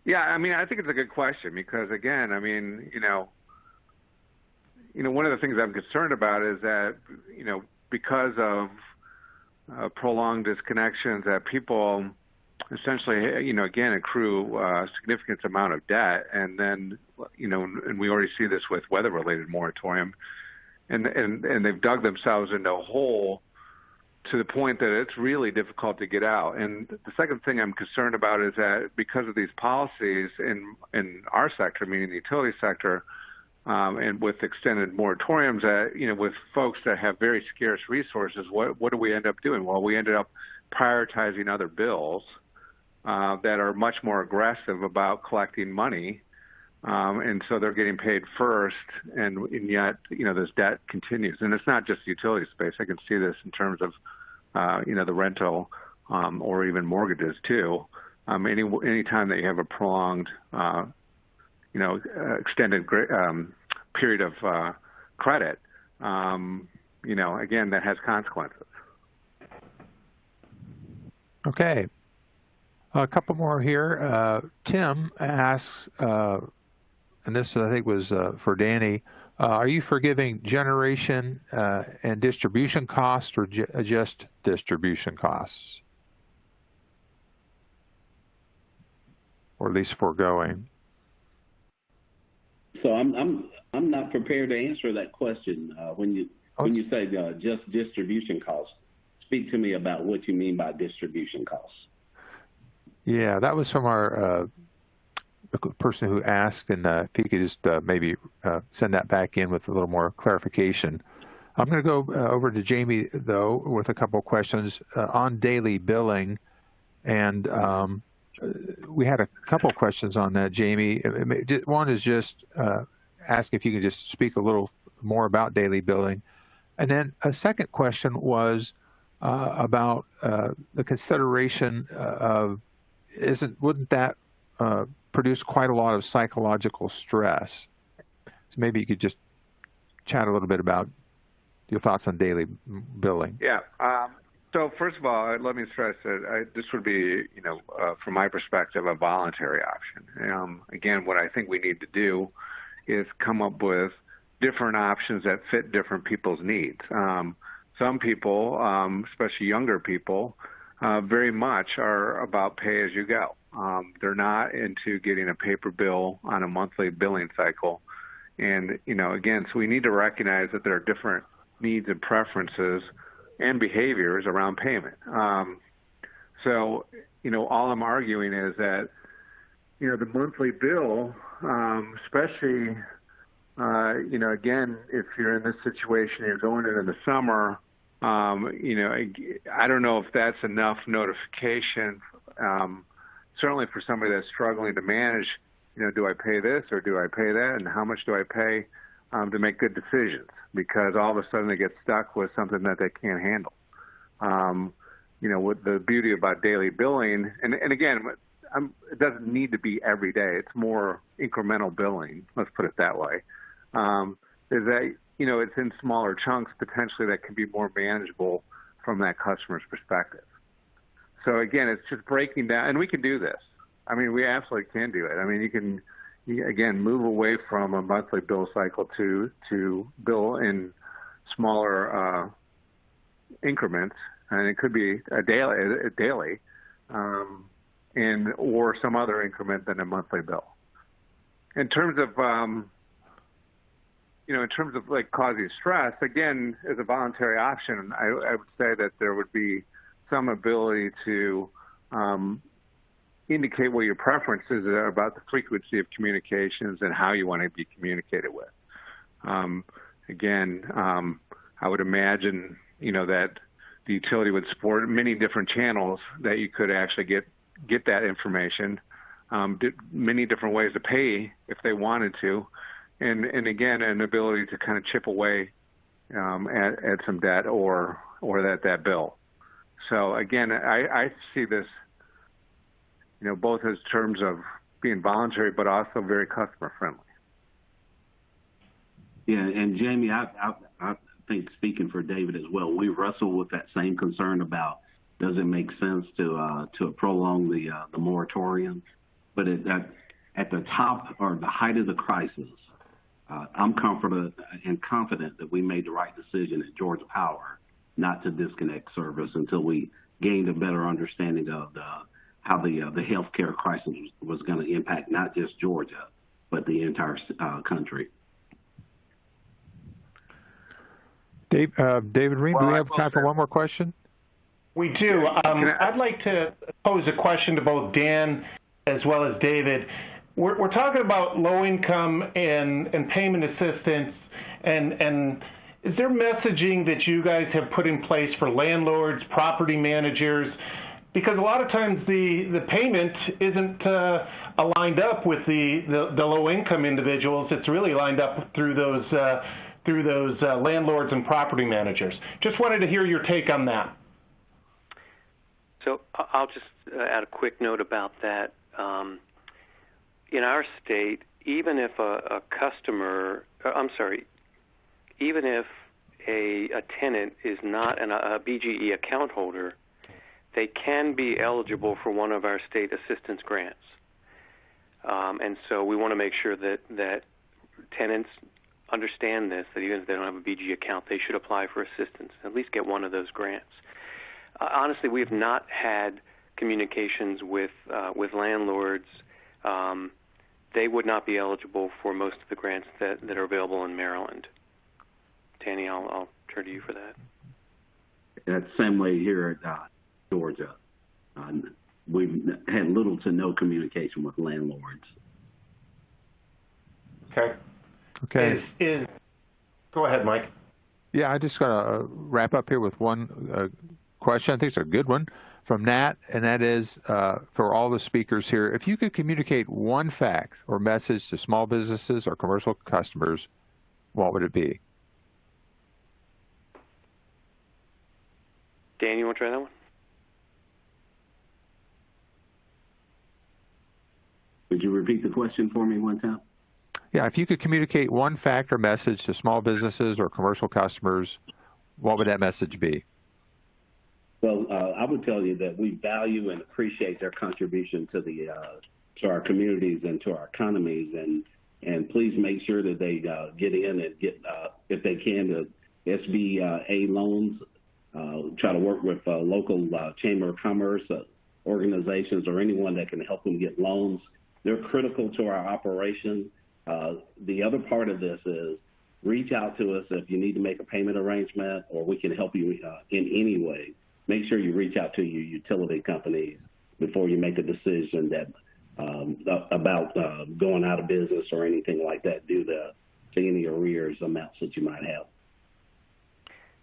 Yeah, I mean, I think it's a good question because, again, I mean, one of the things I'm concerned about is that, because of prolonged disconnections, that people essentially, again, accrue a significant amount of debt, and then, and we already see this with weather-related moratorium, and they've dug themselves into a hole to the point that it's really difficult to get out. And the second thing I'm concerned about is that because of these policies in our sector, meaning the utility sector, and with extended moratoriums, that with folks that have very scarce resources, what do we end up doing? Well, we ended up prioritizing other bills that are much more aggressive about collecting money, and so they're getting paid first, and yet this debt continues. And it's not just the utility space. I can see this in terms of the rental or even mortgages too. Any time that you have a prolonged extended period of credit, again, that has consequences. Okay. A couple more here. Tim asks, and this I think was for Danny, are you forgiving generation and distribution costs or just distribution costs? Or at least foregoing? So So I'm not prepared to answer that question. When you say just distribution costs, speak to me about what you mean by distribution costs. Yeah, that was from our the person who asked, and if he could just maybe send that back in with a little more clarification. I'm going to go over to Jamie, though, with a couple of questions on daily billing. And we had a couple of questions on that, Jamie. One is just ask if you could just speak a little more about daily billing. And then a second question was about the consideration of wouldn't that produce quite a lot of psychological stress? So maybe you could just chat a little bit about your thoughts on daily billing. Yeah. So first of all, let me stress that this would be, from my perspective, a voluntary option. Again, what I think we need to do is come up with different options that fit different people's needs. Some people, especially younger people, very much are about pay as you go. They're not into getting a paper bill on a monthly billing cycle. And, again, so we need to recognize that there are different needs and preferences and behaviors around payment. So, all I'm arguing is that, the monthly bill, especially, again, if you're in this situation, you're going in the summer, I don't know if that's enough notification, certainly for somebody that's struggling to manage, do I pay this or do I pay that, and how much do I pay to make good decisions, because all of a sudden they get stuck with something that they can't handle. With the beauty about daily billing, and again, it doesn't need to be every day. It's more incremental billing, let's put it that way, is that, it's in smaller chunks potentially that can be more manageable from that customer's perspective. So again, it's just breaking down, and we can do this. I mean, we absolutely can do it. I mean, you can, again, move away from a monthly bill cycle to bill in smaller increments, and it could be a daily, or some other increment than a monthly bill. In terms of like causing stress, again, as a voluntary option, I would say that there would be some ability to indicate what your preferences are about the frequency of communications and how you want to be communicated with. Again, I would imagine, that the utility would support many different channels that you could actually get that information, many different ways to pay if they wanted to, and again, an ability to kind of chip away at some debt or that bill. So again, I see this, both as terms of being voluntary, but also very customer friendly. Yeah, and Jamie, I think, speaking for David as well, we wrestle with that same concern about, does it make sense to prolong the moratorium? But at the top or the height of the crisis, I'm confident that we made the right decision at Georgia Power not to disconnect service until we gained a better understanding of how the healthcare crisis was going to impact not just Georgia, but the entire country. David Reed, do we have time for one more question? We do. I'd like to pose a question to both Dan as well as David. We're talking about low income and payment assistance, and is there messaging that you guys have put in place for landlords, property managers? Because a lot of times the payment isn't aligned up with the low income individuals. It's really lined up through those landlords and property managers. Just wanted to hear your take on that. So I'll just add a quick note about that. In our state, even if even if a tenant is not a BGE account holder, they can be eligible for one of our state assistance grants. And so we want to make sure that tenants understand this, that even if they don't have a BGE account, they should apply for assistance, at least get one of those grants. Honestly, we have not had communications with landlords they would not be eligible for most of the grants that are available in Maryland. Danny, I'll turn to you for that. That's the same way here at Georgia. We've had little to no communication with landlords. Okay. Go ahead, Mike. Yeah, I just got to wrap up here with one question. I think it's a good one from Nat, and that is for all the speakers here, if you could communicate one fact or message to small businesses or commercial customers, what would it be? Dan, you want to try that one? Would you repeat the question for me one time? Yeah, if you could communicate one fact or message to small businesses or commercial customers, what would that message be? Well, I would tell you that we value and appreciate their contribution to to our communities and to our economies, and please make sure that they get in and get, if they can, the SBA loans. Try to work with local Chamber of Commerce organizations or anyone that can help them get loans. They're critical to our operation. The other part of this is reach out to us if you need to make a payment arrangement or we can help you in any way. Make sure you reach out to your utility companies before you make a decision that about going out of business or anything like that due to any arrears amounts that you might have.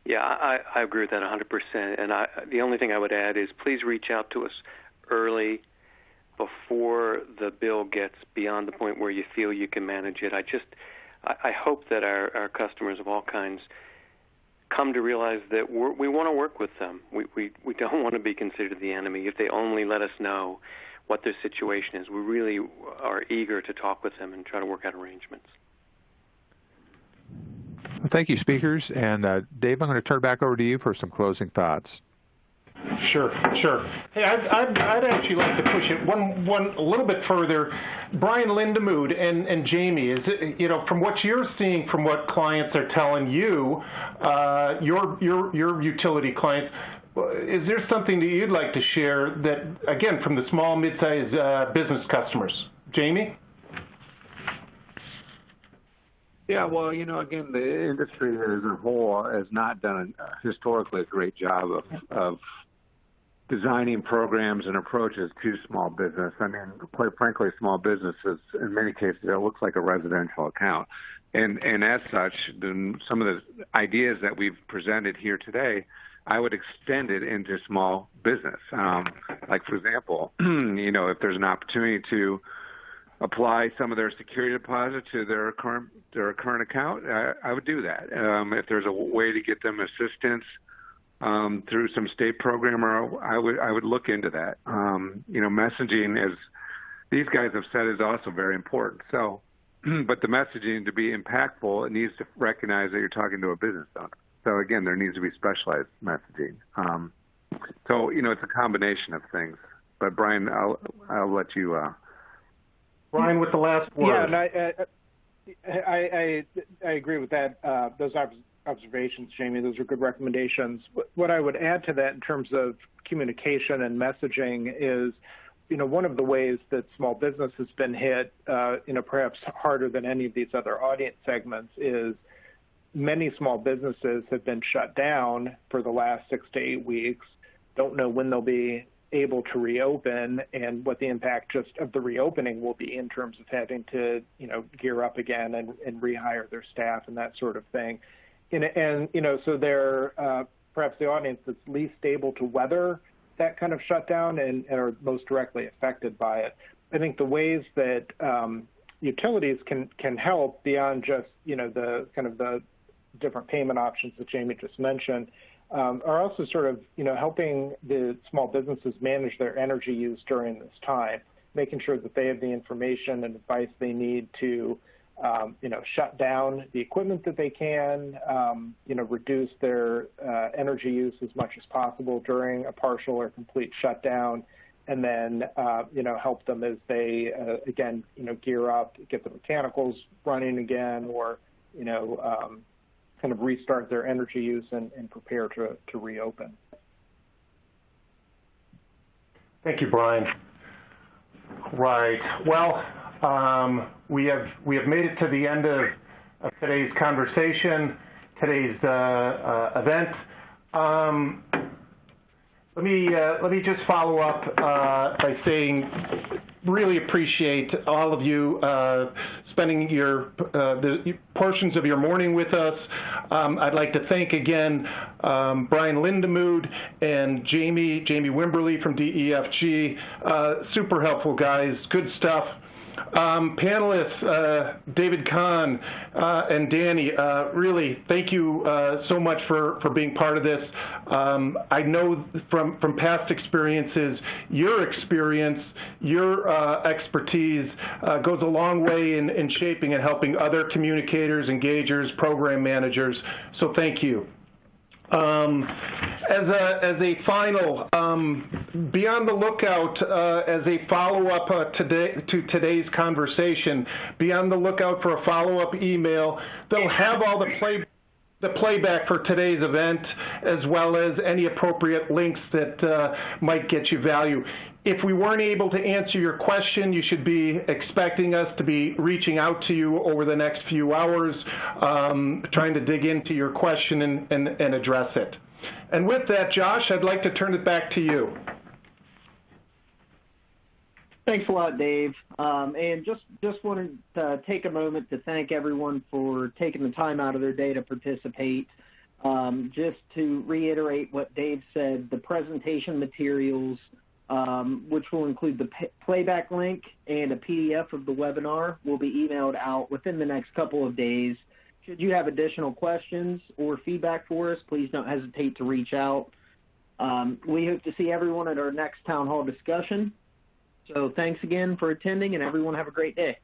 Yeah, I agree with that 100%. And the only thing I would add is please reach out to us early before the bill gets beyond the point where you feel you can manage it. I hope that our customers of all kinds come to realize that we want to work with them. We don't want to be considered the enemy. If they only let us know what their situation is, we really are eager to talk with them and try to work out arrangements. Well, thank you, speakers. And Dave, I'm going to turn it back over to you for some closing thoughts. Sure. Hey, I'd actually like to push it one a little bit further. Brian Lindemood and Jamie, is it, from what you're seeing, from what clients are telling you, your utility clients, is there something that you'd like to share that, again, from the small, mid-sized business customers? Jamie? Yeah, well, again, the industry as a whole has not done historically a great job of designing programs and approaches to small business. I mean, quite frankly, small businesses, in many cases, it looks like a residential account. And as such, some of the ideas that we've presented here today, I would extend it into small business. Like, for example, if there's an opportunity to apply some of their security deposit to their current account, I would do that. If there's a way to get them assistance through some state program, I would look into that. Messaging, as these guys have said, is also very important. So, but the messaging to be impactful, it needs to recognize that you're talking to a business owner. So again, there needs to be specialized messaging. So it's a combination of things. But Brian, I'll let you. Brian, with the last word. Yeah, and I agree with that. Those observations, Jamie. Those are good recommendations. What I would add to that in terms of communication and messaging is, one of the ways that small business has been hit, perhaps harder than any of these other audience segments, is many small businesses have been shut down for the last 6 to 8 weeks, don't know when they'll be able to reopen and what the impact just of the reopening will be in terms of having to, gear up again and rehire their staff and that sort of thing. And so they're perhaps the audience that's least able to weather that kind of shutdown and are most directly affected by it. I think the ways that utilities can help beyond just, the kind of the different payment options that Jamie just mentioned, are also sort of, helping the small businesses manage their energy use during this time, making sure that they have the information and advice they need to, shut down the equipment that they can, reduce their energy use as much as possible during a partial or complete shutdown, and then, help them as they, again, gear up, get the mechanicals running again, or, kind of restart their energy use and prepare to reopen. Thank you, Brian. Right. Well, We have made it to the end of today's conversation, today's event. Let me just follow up by saying, really appreciate all of you spending the portions of your morning with us. I'd like to thank again Brian Lindemood and Jamie Wimberly from DEFG. Super helpful guys, good stuff. Panelists, David Kahn and Danny, really thank you so much for being part of this. I know from past experiences, your experience, your expertise goes a long way in shaping and helping other communicators, engagers, program managers, so thank you. As a final, be on the lookout as a follow-up to today's conversation. Be on the lookout for a follow-up email that'll have all the playback for today's event, as well as any appropriate links that might get you value. If we weren't able to answer your question, you should be expecting us to be reaching out to you over the next few hours, trying to dig into your question and address it. And with that, Josh, I'd like to turn it back to you. Thanks a lot, Dave. And just wanted to take a moment to thank everyone for taking the time out of their day to participate. Just to reiterate what Dave said, the presentation materials, which will include the playback link and a PDF of the webinar, will be emailed out within the next couple of days. Should you have additional questions or feedback for us, please don't hesitate to reach out. We hope to see everyone at our next town hall discussion. So thanks again for attending, and everyone have a great day.